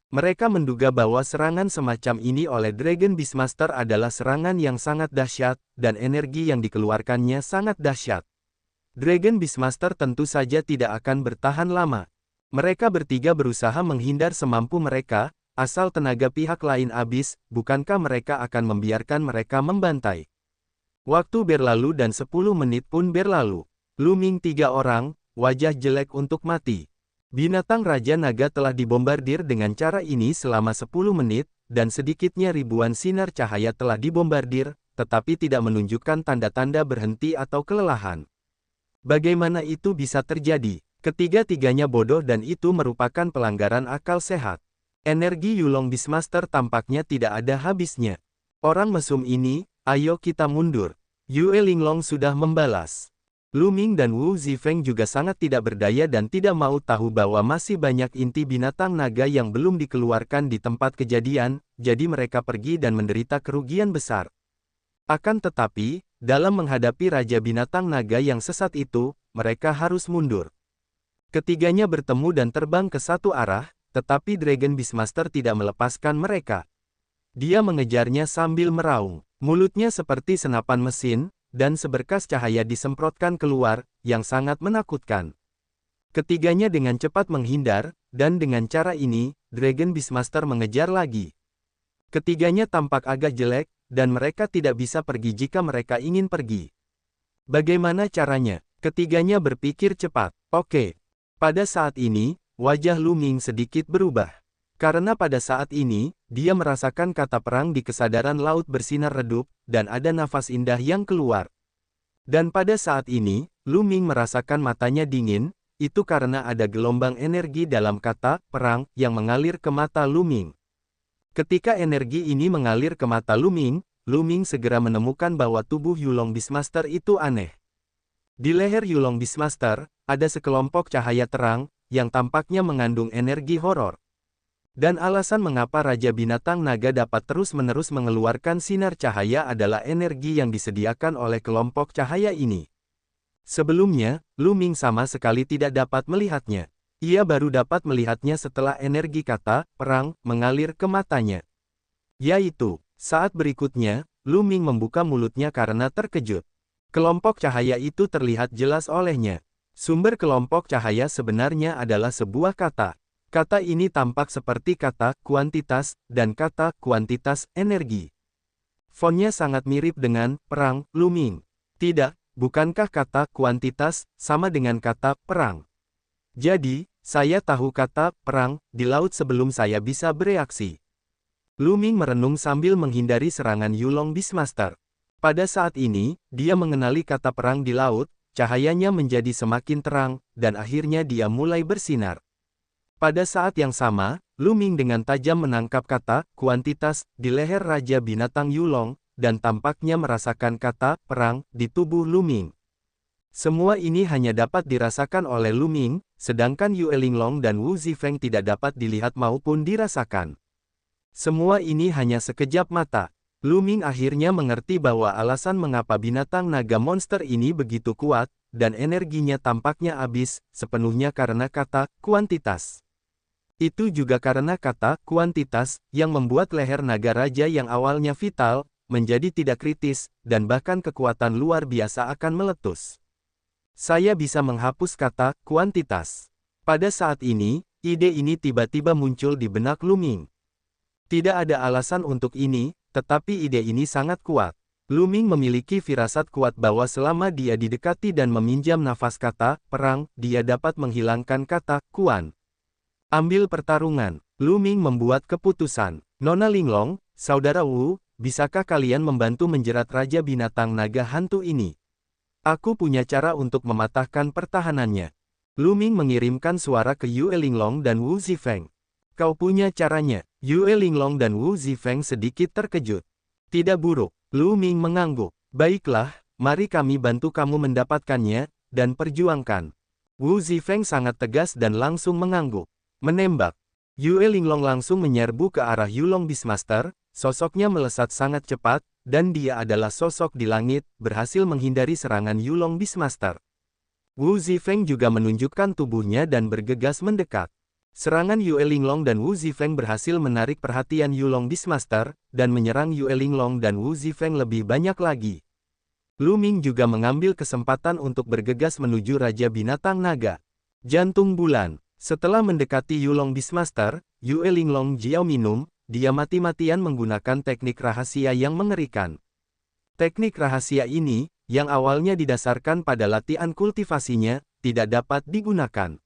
Mereka menduga bahwa serangan semacam ini oleh Dragon Beastmaster adalah serangan yang sangat dahsyat, dan energi yang dikeluarkannya sangat dahsyat. Dragon Beastmaster tentu saja tidak akan bertahan lama. Mereka bertiga berusaha menghindar semampu mereka, asal tenaga pihak lain habis, bukankah mereka akan membiarkan mereka membantai? Waktu berlalu dan 10 menit pun berlalu. Lu Ming 3 orang, wajah jelek untuk mati. Binatang Raja Naga telah dibombardir dengan cara ini selama 10 menit, dan sedikitnya ribuan sinar cahaya telah dibombardir, tetapi tidak menunjukkan tanda-tanda berhenti atau kelelahan. Bagaimana itu bisa terjadi? Ketiga-tiganya bodoh dan itu merupakan pelanggaran akal sehat. Energi Yulong Beastmaster tampaknya tidak ada habisnya. Orang mesum ini, ayo kita mundur. Yue Linglong sudah membalas. Lu Ming dan Wu Zifeng juga sangat tidak berdaya dan tidak mau tahu bahwa masih banyak inti binatang naga yang belum dikeluarkan di tempat kejadian, jadi mereka pergi dan menderita kerugian besar. Akan tetapi, dalam menghadapi Raja Binatang Naga yang sesat itu, mereka harus mundur. Ketiganya bertemu dan terbang ke satu arah, tetapi Dragon Beastmaster tidak melepaskan mereka. Dia mengejarnya sambil meraung. Mulutnya seperti senapan mesin, dan seberkas cahaya disemprotkan keluar, yang sangat menakutkan. Ketiganya dengan cepat menghindar, dan dengan cara ini, Dragon Beastmaster mengejar lagi. Ketiganya tampak agak jelek, dan mereka tidak bisa pergi jika mereka ingin pergi. Bagaimana caranya? Ketiganya berpikir cepat. Oke. Pada saat ini, wajah Lu Ming sedikit berubah. Karena pada saat ini, dia merasakan kata perang di kesadaran laut bersinar redup, dan ada nafas indah yang keluar. Dan pada saat ini, Lu Ming merasakan matanya dingin, itu karena ada gelombang energi dalam kata perang yang mengalir ke mata Lu Ming. Ketika energi ini mengalir ke mata Lu Ming segera menemukan bahwa tubuh Yulong Beastmaster itu aneh. Di leher Yulong Beastmaster, ada sekelompok cahaya terang, yang tampaknya mengandung energi horor. Dan alasan mengapa Raja Binatang Naga dapat terus-menerus mengeluarkan sinar cahaya adalah energi yang disediakan oleh kelompok cahaya ini. Sebelumnya, Lu Ming sama sekali tidak dapat melihatnya. Ia baru dapat melihatnya setelah energi kata perang mengalir ke matanya. Yaitu, saat berikutnya, Lu Ming membuka mulutnya karena terkejut. Kelompok cahaya itu terlihat jelas olehnya. Sumber kelompok cahaya sebenarnya adalah sebuah kata. Kata ini tampak seperti kata kuantitas dan kata kuantitas energi. Fontnya sangat mirip dengan perang Lu Ming. Tidak, bukankah kata kuantitas sama dengan kata perang? Jadi, saya tahu kata perang di laut sebelum saya bisa bereaksi. Lu Ming merenung sambil menghindari serangan Yulong Beastmaster. Pada saat ini, dia mengenali kata perang di laut, cahayanya menjadi semakin terang, dan akhirnya dia mulai bersinar. Pada saat yang sama, Lu Ming dengan tajam menangkap kata kuantitas di leher Raja Binatang Yulong, dan tampaknya merasakan kata perang di tubuh Lu Ming. Semua ini hanya dapat dirasakan oleh Lu Ming, sedangkan Yue Linglong dan Wu Zifeng tidak dapat dilihat maupun dirasakan. Semua ini hanya sekejap mata. Lu Ming akhirnya mengerti bahwa alasan mengapa binatang naga monster ini begitu kuat, dan energinya tampaknya habis, sepenuhnya karena kata kuantitas. Itu juga karena kata kuantitas, yang membuat leher naga raja yang awalnya vital, menjadi tidak kritis, dan bahkan kekuatan luar biasa akan meletus. Saya bisa menghapus kata kuantitas. Pada saat ini, ide ini tiba-tiba muncul di benak Lu Ming. Tidak ada alasan untuk ini, tetapi ide ini sangat kuat. Lu Ming memiliki firasat kuat bahwa selama dia didekati dan meminjam nafas kata perang, dia dapat menghilangkan kata kuan. Ambil pertarungan. Lu Ming membuat keputusan. Nona Linglong, Saudara Wu, bisakah kalian membantu menjerat Raja Binatang Naga Hantu ini? Aku punya cara untuk mematahkan pertahanannya. Lu Ming mengirimkan suara ke Yue Linglong dan Wu Zifeng. Kau punya caranya. Yue Linglong dan Wu Zifeng sedikit terkejut. Tidak buruk. Lu Ming mengangguk. Baiklah, mari kami bantu kamu mendapatkannya, dan perjuangkan. Wu Zifeng sangat tegas dan langsung mengangguk. Menembak. Yue Linglong langsung menyerbu ke arah Yulong Beastmaster, sosoknya melesat sangat cepat, dan dia adalah sosok di langit, berhasil menghindari serangan Yulong Beastmaster. Wu Zifeng juga menunjukkan tubuhnya dan bergegas mendekat. Serangan Yue Linglong dan Wu Zifeng berhasil menarik perhatian Yulong Beastmaster, dan menyerang Yue Linglong dan Wu Zifeng lebih banyak lagi. Lu Ming juga mengambil kesempatan untuk bergegas menuju Raja Binatang Naga. Jantung bulan. Setelah mendekati Yulong Beastmaster, Yue Linglong Jiao minum, dia mati-matian menggunakan teknik rahasia yang mengerikan. Teknik rahasia ini, yang awalnya didasarkan pada latihan kultivasinya, tidak dapat digunakan.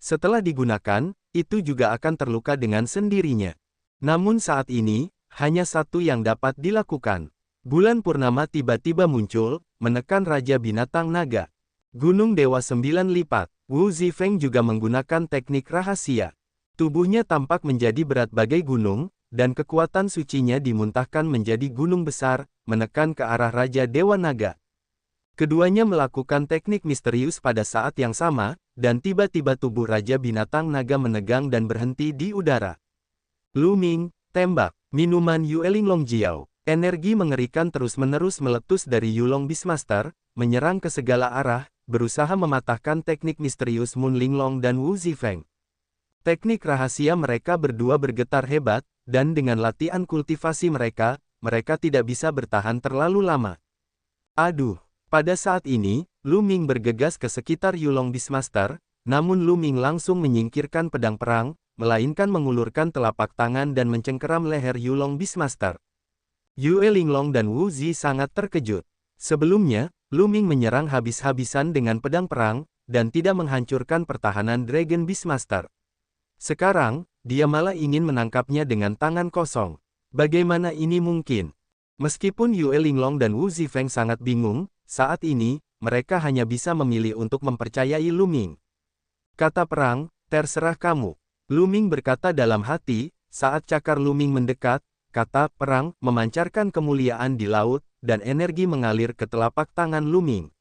Setelah digunakan, itu juga akan terluka dengan sendirinya. Namun saat ini, hanya satu yang dapat dilakukan. Bulan purnama tiba-tiba muncul, menekan Raja Binatang Naga. Gunung Dewa 9 Lipat. Wu Zifeng juga menggunakan teknik rahasia. Tubuhnya tampak menjadi berat bagai gunung, dan kekuatan sucinya dimuntahkan menjadi gunung besar, menekan ke arah Raja Dewa Naga. Keduanya melakukan teknik misterius pada saat yang sama, dan tiba-tiba tubuh Raja Binatang Naga menegang dan berhenti di udara. Lu Ming, tembak, minuman Yueling Longjiao. Energi mengerikan terus-menerus meletus dari Yulong Beastmaster, menyerang ke segala arah, berusaha mematahkan teknik misterius Mun Linglong dan Wu Zifeng. Teknik rahasia mereka berdua bergetar hebat, dan dengan latihan kultivasi mereka tidak bisa bertahan terlalu lama. Aduh, pada saat ini, Lu Ming bergegas ke sekitar Yulong Beastmaster, namun Lu Ming langsung menyingkirkan pedang perang, melainkan mengulurkan telapak tangan dan mencengkeram leher Yulong Beastmaster. Yue Linglong dan Wu Zi sangat terkejut. Sebelumnya, Lu Ming menyerang habis-habisan dengan pedang perang, dan tidak menghancurkan pertahanan Dragon Beastmaster. Sekarang, dia malah ingin menangkapnya dengan tangan kosong. Bagaimana ini mungkin? Meskipun Yue Linglong dan Wu Zifeng sangat bingung, saat ini, mereka hanya bisa memilih untuk mempercayai Lu Ming. Kata perang, terserah kamu. Lu Ming berkata dalam hati, saat cakar Lu Ming mendekat, kata perang memancarkan kemuliaan di laut, dan energi mengalir ke telapak tangan Lu Ming.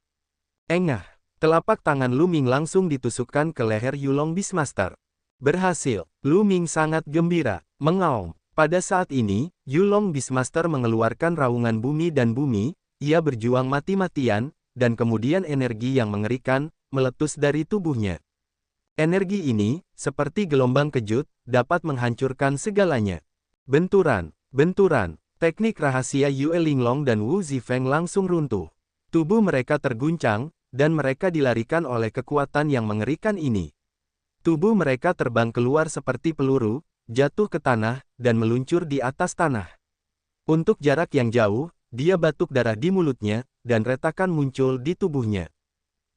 Engah, telapak tangan Lu Ming langsung ditusukkan ke leher Yulong Beastmaster. Berhasil, Lu Ming sangat gembira, mengaum. Pada saat ini, Yulong Beastmaster mengeluarkan raungan bumi dan bumi, ia berjuang mati-matian, dan kemudian energi yang mengerikan, meletus dari tubuhnya. Energi ini, seperti gelombang kejut, dapat menghancurkan segalanya. Benturan. Benturan, teknik rahasia Yue Linglong dan Wu Zifeng langsung runtuh. Tubuh mereka terguncang, dan mereka dilarikan oleh kekuatan yang mengerikan ini. Tubuh mereka terbang keluar seperti peluru, jatuh ke tanah, dan meluncur di atas tanah. Untuk jarak yang jauh, dia batuk darah di mulutnya, dan retakan muncul di tubuhnya.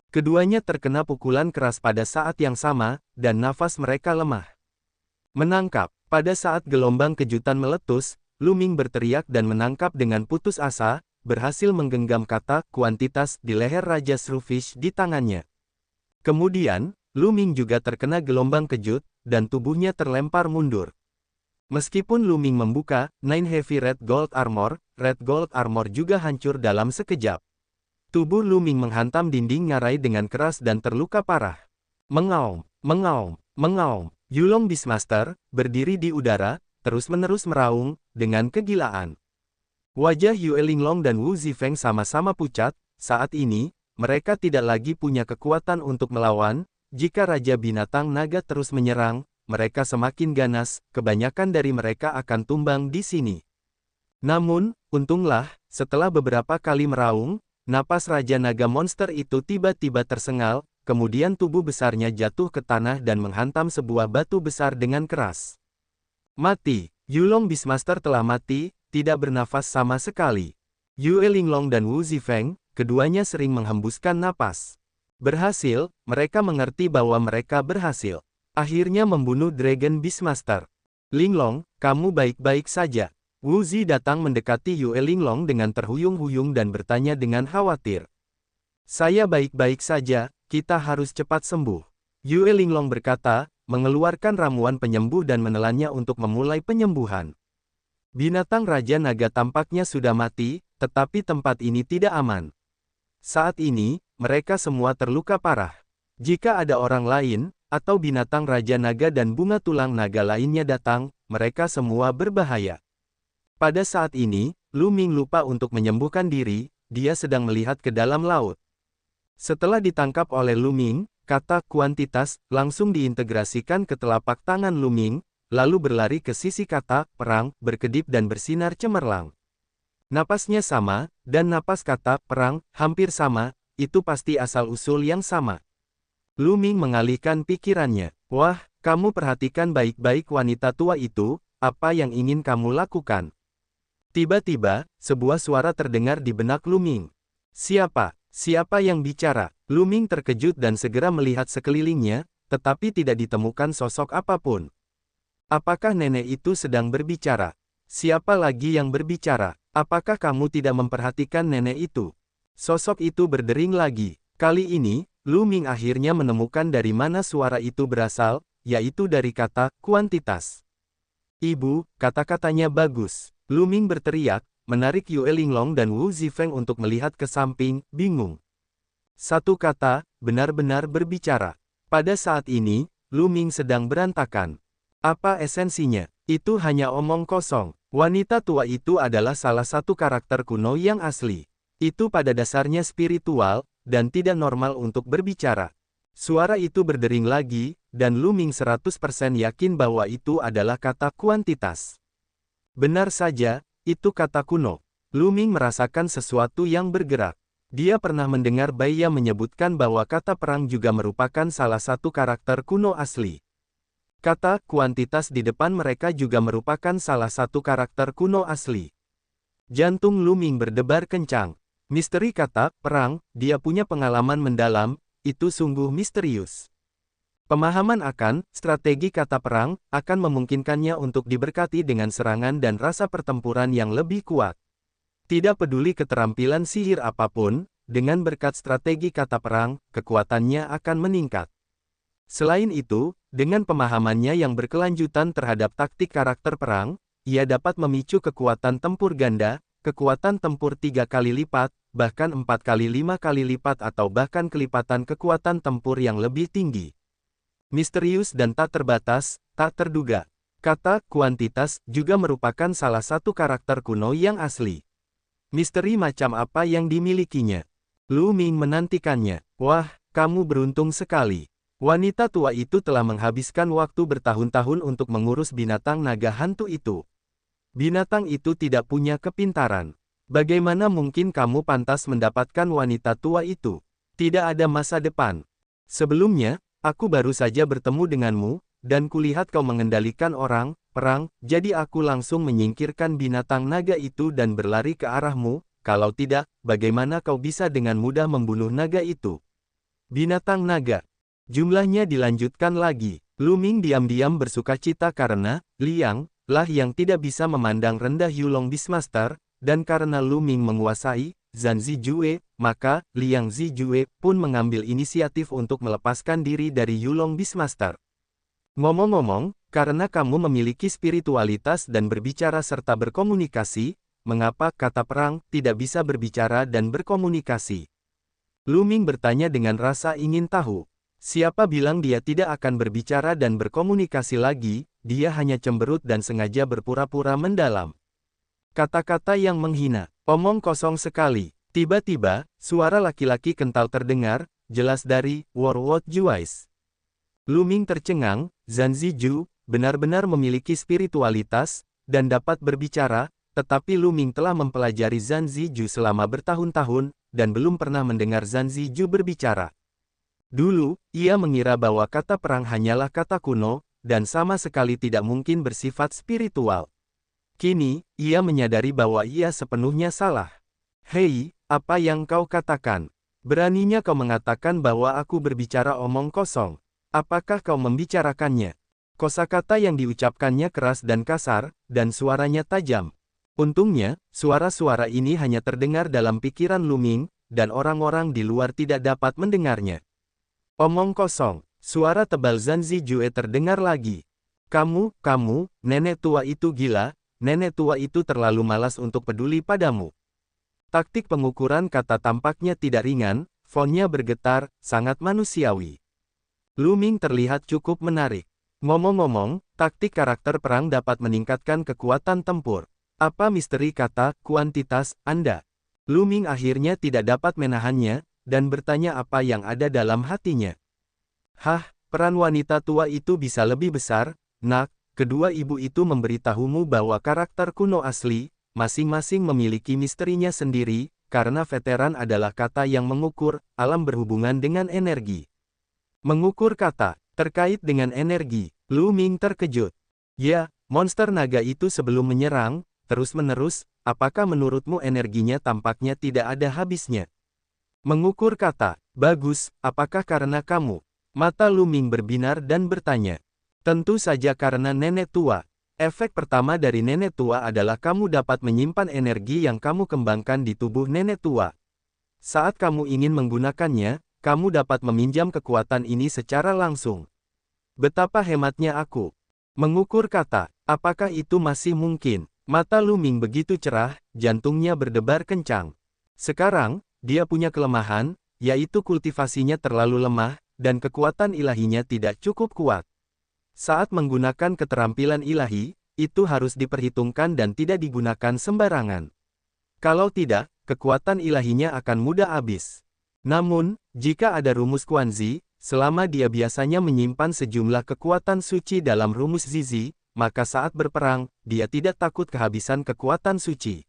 Keduanya terkena pukulan keras pada saat yang sama, dan nafas mereka lemah. Menangkap. Pada saat gelombang kejutan meletus, Lu Ming berteriak dan menangkap dengan putus asa, berhasil menggenggam kata kuantitas di leher Raja Srufish di tangannya. Kemudian, Lu Ming juga terkena gelombang kejut, dan tubuhnya terlempar mundur. Meskipun Lu Ming membuka Nine Heavy Red Gold Armor juga hancur dalam sekejap. Tubuh Lu Ming menghantam dinding ngarai dengan keras dan terluka parah. Mengaum, mengaum, mengaum. Yulong Beastmaster, berdiri di udara, terus-menerus meraung, dengan kegilaan. Wajah Yue Linglong dan Wu Zifeng sama-sama pucat, saat ini, mereka tidak lagi punya kekuatan untuk melawan, jika Raja Binatang Naga terus menyerang, mereka semakin ganas, kebanyakan dari mereka akan tumbang di sini. Namun, untunglah, setelah beberapa kali meraung, napas Raja Naga Monster itu tiba-tiba tersengal, kemudian tubuh besarnya jatuh ke tanah dan menghantam sebuah batu besar dengan keras. Mati. Yulong Beastmaster telah mati, tidak bernafas sama sekali. Yue Linglong dan Wu Zifeng, keduanya sering menghembuskan napas. Berhasil, mereka mengerti bahwa mereka berhasil. Akhirnya membunuh Dragon Beastmaster. Linglong, kamu baik-baik saja. Wu Zi datang mendekati Yue Linglong dengan terhuyung-huyung dan bertanya dengan khawatir. Saya baik-baik saja. Kita harus cepat sembuh. Yue Linglong berkata, mengeluarkan ramuan penyembuh dan menelannya untuk memulai penyembuhan. Binatang Raja Naga tampaknya sudah mati, tetapi tempat ini tidak aman. Saat ini, mereka semua terluka parah. Jika ada orang lain, atau binatang Raja Naga dan bunga tulang naga lainnya datang, mereka semua berbahaya. Pada saat ini, Lu Ming lupa untuk menyembuhkan diri, dia sedang melihat ke dalam laut. Setelah ditangkap oleh Lu Ming, kata kuantitas langsung diintegrasikan ke telapak tangan Lu Ming, lalu berlari ke sisi kata perang, berkedip dan bersinar cemerlang. Napasnya sama, dan napas kata perang hampir sama, itu pasti asal-usul yang sama. Lu Ming mengalihkan pikirannya. Wah, kamu perhatikan baik-baik wanita tua itu, apa yang ingin kamu lakukan? Tiba-tiba, sebuah suara terdengar di benak Lu Ming. Siapa? Siapa yang bicara? Lu Ming terkejut dan segera melihat sekelilingnya, tetapi tidak ditemukan sosok apapun. Apakah nenek itu sedang berbicara? Siapa lagi yang berbicara? Apakah kamu tidak memperhatikan nenek itu? Sosok itu berdering lagi. Kali ini, Lu Ming akhirnya menemukan dari mana suara itu berasal, yaitu dari kata kuantitas. Ibu, kata-katanya bagus. Lu Ming berteriak, menarik Yue Linglong dan Wu Zifeng untuk melihat ke samping, bingung. Satu kata, benar-benar berbicara. Pada saat ini, Lu Ming sedang berantakan. Apa esensinya? Itu hanya omong kosong. Wanita tua itu adalah salah satu karakter kuno yang asli. Itu pada dasarnya spiritual, dan tidak normal untuk berbicara. Suara itu berdering lagi, dan Lu Ming 100% yakin bahwa itu adalah kata kuantitas. Benar saja, itu kata kuno. Lu Ming merasakan sesuatu yang bergerak. Dia pernah mendengar Baiya menyebutkan bahwa kata perang juga merupakan salah satu karakter kuno asli. Kata kuantitas di depan mereka juga merupakan salah satu karakter kuno asli. Jantung Lu Ming berdebar kencang. Misteri kata perang, dia punya pengalaman mendalam, itu sungguh misterius. Pemahaman akan strategi kata perang akan memungkinkannya untuk diberkati dengan serangan dan rasa pertempuran yang lebih kuat. Tidak peduli keterampilan sihir apapun, dengan berkat strategi kata perang, kekuatannya akan meningkat. Selain itu, dengan pemahamannya yang berkelanjutan terhadap taktik karakter perang, ia dapat memicu kekuatan tempur ganda, kekuatan tempur 3 kali lipat, bahkan 4 kali 5 kali lipat atau bahkan kelipatan kekuatan tempur yang lebih tinggi. Misterius dan tak terbatas, tak terduga. Kata kuantitas juga merupakan salah satu karakter kuno yang asli. Misteri macam apa yang dimilikinya? Lu Ming menantikannya. Wah, kamu beruntung sekali. Wanita tua itu telah menghabiskan waktu bertahun-tahun untuk mengurus binatang naga hantu itu. Binatang itu tidak punya kepintaran. Bagaimana mungkin kamu pantas mendapatkan wanita tua itu? Tidak ada masa depan. Sebelumnya, aku baru saja bertemu denganmu, dan kulihat kau mengendalikan orang, perang, jadi aku langsung menyingkirkan binatang naga itu dan berlari ke arahmu, kalau tidak, bagaimana kau bisa dengan mudah membunuh naga itu? Binatang naga. Jumlahnya dilanjutkan lagi. Lu Ming diam-diam bersukacita karena, Liang, lah yang tidak bisa memandang rendah Yulong Beastmaster, dan karena Lu Ming menguasai Zhan Zijue, maka Liang Zijue pun mengambil inisiatif untuk melepaskan diri dari Yulong Beastmaster. Ngomong-ngomong, karena kamu memiliki spiritualitas dan berbicara serta berkomunikasi, mengapa kata perang tidak bisa berbicara dan berkomunikasi? Lu Ming bertanya dengan rasa ingin tahu. Siapa bilang dia tidak akan berbicara dan berkomunikasi lagi, dia hanya cemberut dan sengaja berpura-pura mendalam. Kata-kata yang menghina, omong kosong sekali. Tiba-tiba, suara laki-laki kental terdengar, jelas dari World Juice. Lu Ming tercengang, Zhan Ziju benar-benar memiliki spiritualitas dan dapat berbicara, tetapi Lu Ming telah mempelajari Zhan Ziju selama bertahun-tahun dan belum pernah mendengar Zhan Ziju berbicara. Dulu, ia mengira bahwa kata perang hanyalah kata kuno dan sama sekali tidak mungkin bersifat spiritual. Kini, ia menyadari bahwa ia sepenuhnya salah. Hei, apa yang kau katakan? Beraninya kau mengatakan bahwa aku berbicara omong kosong. Apakah kau membicarakannya? Kosakata yang diucapkannya keras dan kasar, dan suaranya tajam. Untungnya, suara-suara ini hanya terdengar dalam pikiran Lu Ming, dan orang-orang di luar tidak dapat mendengarnya. Omong kosong, suara tebal Zhan Zijue terdengar lagi. Kamu, nenek tua itu gila. Nenek tua itu terlalu malas untuk peduli padamu. Taktik pengukuran kata tampaknya tidak ringan, fontnya bergetar, sangat manusiawi. Lu Ming terlihat cukup menarik. Ngomong-ngomong, taktik karakter perang dapat meningkatkan kekuatan tempur. Apa misteri kata kuantitas Anda? Lu Ming akhirnya tidak dapat menahannya, dan bertanya apa yang ada dalam hatinya. Hah, peran wanita tua itu bisa lebih besar, nak. Kedua ibu itu memberitahumu bahwa karakter kuno asli, masing-masing memiliki misterinya sendiri, karena veteran adalah kata yang mengukur, alam berhubungan dengan energi. Mengukur kata, terkait dengan energi, Lu Ming terkejut. Ya, monster naga itu sebelum menyerang, terus-menerus, apakah menurutmu energinya tampaknya tidak ada habisnya? Mengukur kata, bagus, apakah karena kamu? Mata Lu Ming berbinar dan bertanya. Tentu saja karena nenek tua. Efek pertama dari nenek tua adalah kamu dapat menyimpan energi yang kamu kembangkan di tubuh nenek tua. Saat kamu ingin menggunakannya, kamu dapat meminjam kekuatan ini secara langsung. Betapa hematnya aku. Mengukur kata, apakah itu masih mungkin? Mata Lu Ming begitu cerah, jantungnya berdebar kencang. Sekarang, dia punya kelemahan, yaitu kultivasinya terlalu lemah, dan kekuatan ilahinya tidak cukup kuat. Saat menggunakan keterampilan ilahi, itu harus diperhitungkan dan tidak digunakan sembarangan. Kalau tidak, kekuatan ilahinya akan mudah habis. Namun, jika ada rumus Kuanzi, selama dia biasanya menyimpan sejumlah kekuatan suci dalam rumus Zizi, maka saat berperang, dia tidak takut kehabisan kekuatan suci.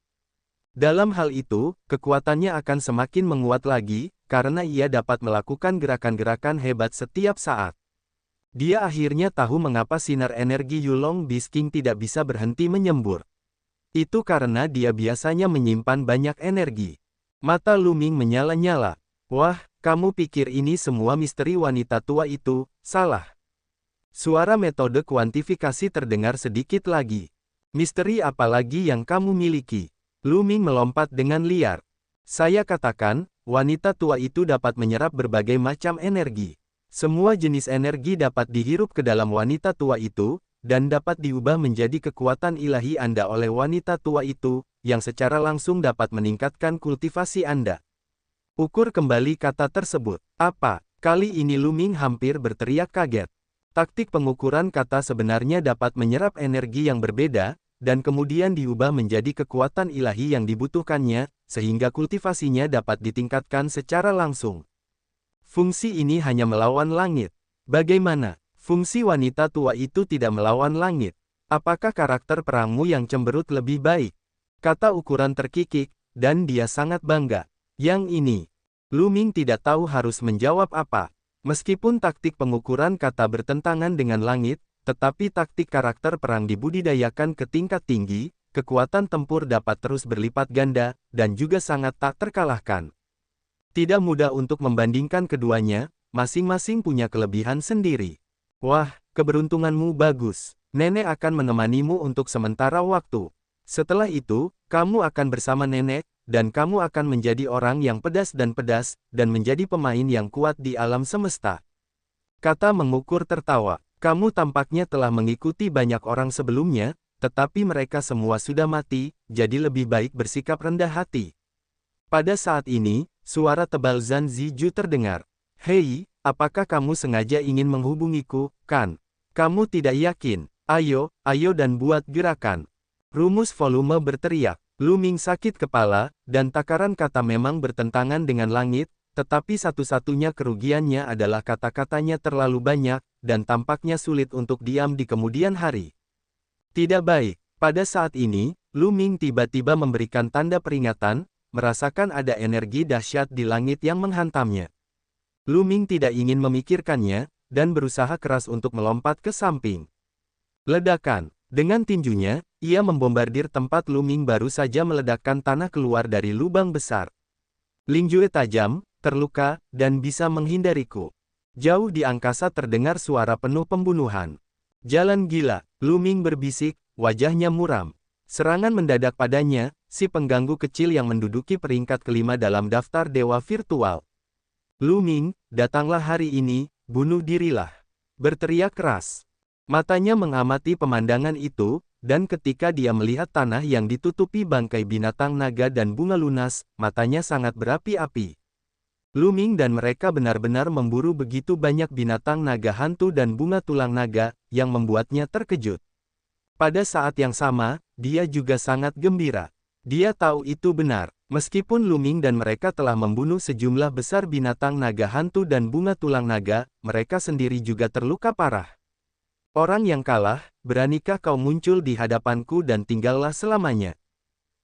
Dalam hal itu, kekuatannya akan semakin menguat lagi, karena ia dapat melakukan gerakan-gerakan hebat setiap saat. Dia akhirnya tahu mengapa sinar energi Yulong Beast King tidak bisa berhenti menyembur. Itu karena dia biasanya menyimpan banyak energi. Mata Lu Ming menyala-nyala. Wah, kamu pikir ini semua misteri wanita tua itu? Salah. Suara metode kuantifikasi terdengar sedikit lagi. Misteri apa lagi yang kamu miliki? Lu Ming melompat dengan liar. Saya katakan, wanita tua itu dapat menyerap berbagai macam energi. Semua jenis energi dapat dihirup ke dalam wanita tua itu, dan dapat diubah menjadi kekuatan ilahi Anda oleh wanita tua itu, yang secara langsung dapat meningkatkan kultivasi Anda. Ukur kembali kata tersebut. Apa? Kali ini Lu Ming hampir berteriak kaget. Taktik pengukuran kata sebenarnya dapat menyerap energi yang berbeda, dan kemudian diubah menjadi kekuatan ilahi yang dibutuhkannya, sehingga kultivasinya dapat ditingkatkan secara langsung. Fungsi ini hanya melawan langit. Bagaimana? Fungsi wanita tua itu tidak melawan langit. Apakah karakter perangmu yang cemberut lebih baik? Kata ukuran terkikik, dan dia sangat bangga. Yang ini. Lu Ming tidak tahu harus menjawab apa. Meskipun taktik pengukuran kata bertentangan dengan langit, tetapi taktik karakter perang dibudidayakan ke tingkat tinggi, kekuatan tempur dapat terus berlipat ganda, dan juga sangat tak terkalahkan. Tidak mudah untuk membandingkan keduanya, masing-masing punya kelebihan sendiri. Wah, keberuntunganmu bagus. Nenek akan menemanimu untuk sementara waktu. Setelah itu, kamu akan bersama nenek, dan kamu akan menjadi orang yang pedas, dan menjadi pemain yang kuat di alam semesta. Kata mengukur tertawa. Kamu tampaknya telah mengikuti banyak orang sebelumnya, tetapi mereka semua sudah mati, jadi lebih baik bersikap rendah hati. Pada saat ini, suara tebal Zhan Ziju terdengar. Hei, apakah kamu sengaja ingin menghubungiku, kan? Kamu tidak yakin? Ayo dan buat gerakan. Rumus volume berteriak. Lu Ming sakit kepala, dan takaran kata memang bertentangan dengan langit, tetapi satu-satunya kerugiannya adalah kata-katanya terlalu banyak, dan tampaknya sulit untuk diam di kemudian hari. Tidak baik. Pada saat ini, Lu Ming tiba-tiba memberikan tanda peringatan, merasakan ada energi dahsyat di langit yang menghantamnya. Lu Ming tidak ingin memikirkannya, dan berusaha keras untuk melompat ke samping. Ledakan. Dengan tinjunya, ia membombardir tempat Lu Ming baru saja meledakkan tanah keluar dari lubang besar. Lingjue tajam, terluka, dan bisa menghindariku. Jauh di angkasa terdengar suara penuh pembunuhan. Jalan gila, Lu Ming berbisik, wajahnya muram. Serangan mendadak padanya, si pengganggu kecil yang menduduki peringkat kelima dalam daftar dewa virtual. Lu Ming, datanglah hari ini, bunuh dirilah. Berteriak keras. Matanya mengamati pemandangan itu, dan ketika dia melihat tanah yang ditutupi bangkai binatang naga dan bunga lunas, matanya sangat berapi-api. Lu Ming dan mereka benar-benar memburu begitu banyak binatang naga hantu dan bunga tulang naga, yang membuatnya terkejut. Pada saat yang sama, dia juga sangat gembira. Dia tahu itu benar, meskipun Lu Ming dan mereka telah membunuh sejumlah besar binatang naga hantu dan bunga tulang naga, mereka sendiri juga terluka parah. Orang yang kalah, beranikah kau muncul di hadapanku dan tinggallah selamanya?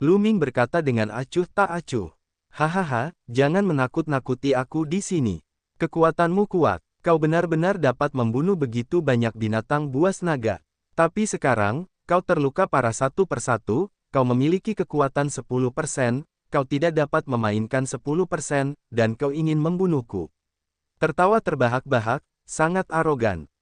Lu Ming berkata dengan acuh tak acuh. Hahaha, jangan menakut-nakuti aku di sini. Kekuatanmu kuat, kau benar-benar dapat membunuh begitu banyak binatang buas naga. Tapi sekarang, kau terluka parah satu persatu, kau memiliki kekuatan 10%, kau tidak dapat memainkan 10%, dan kau ingin membunuhku. Tertawa terbahak-bahak, sangat arogan.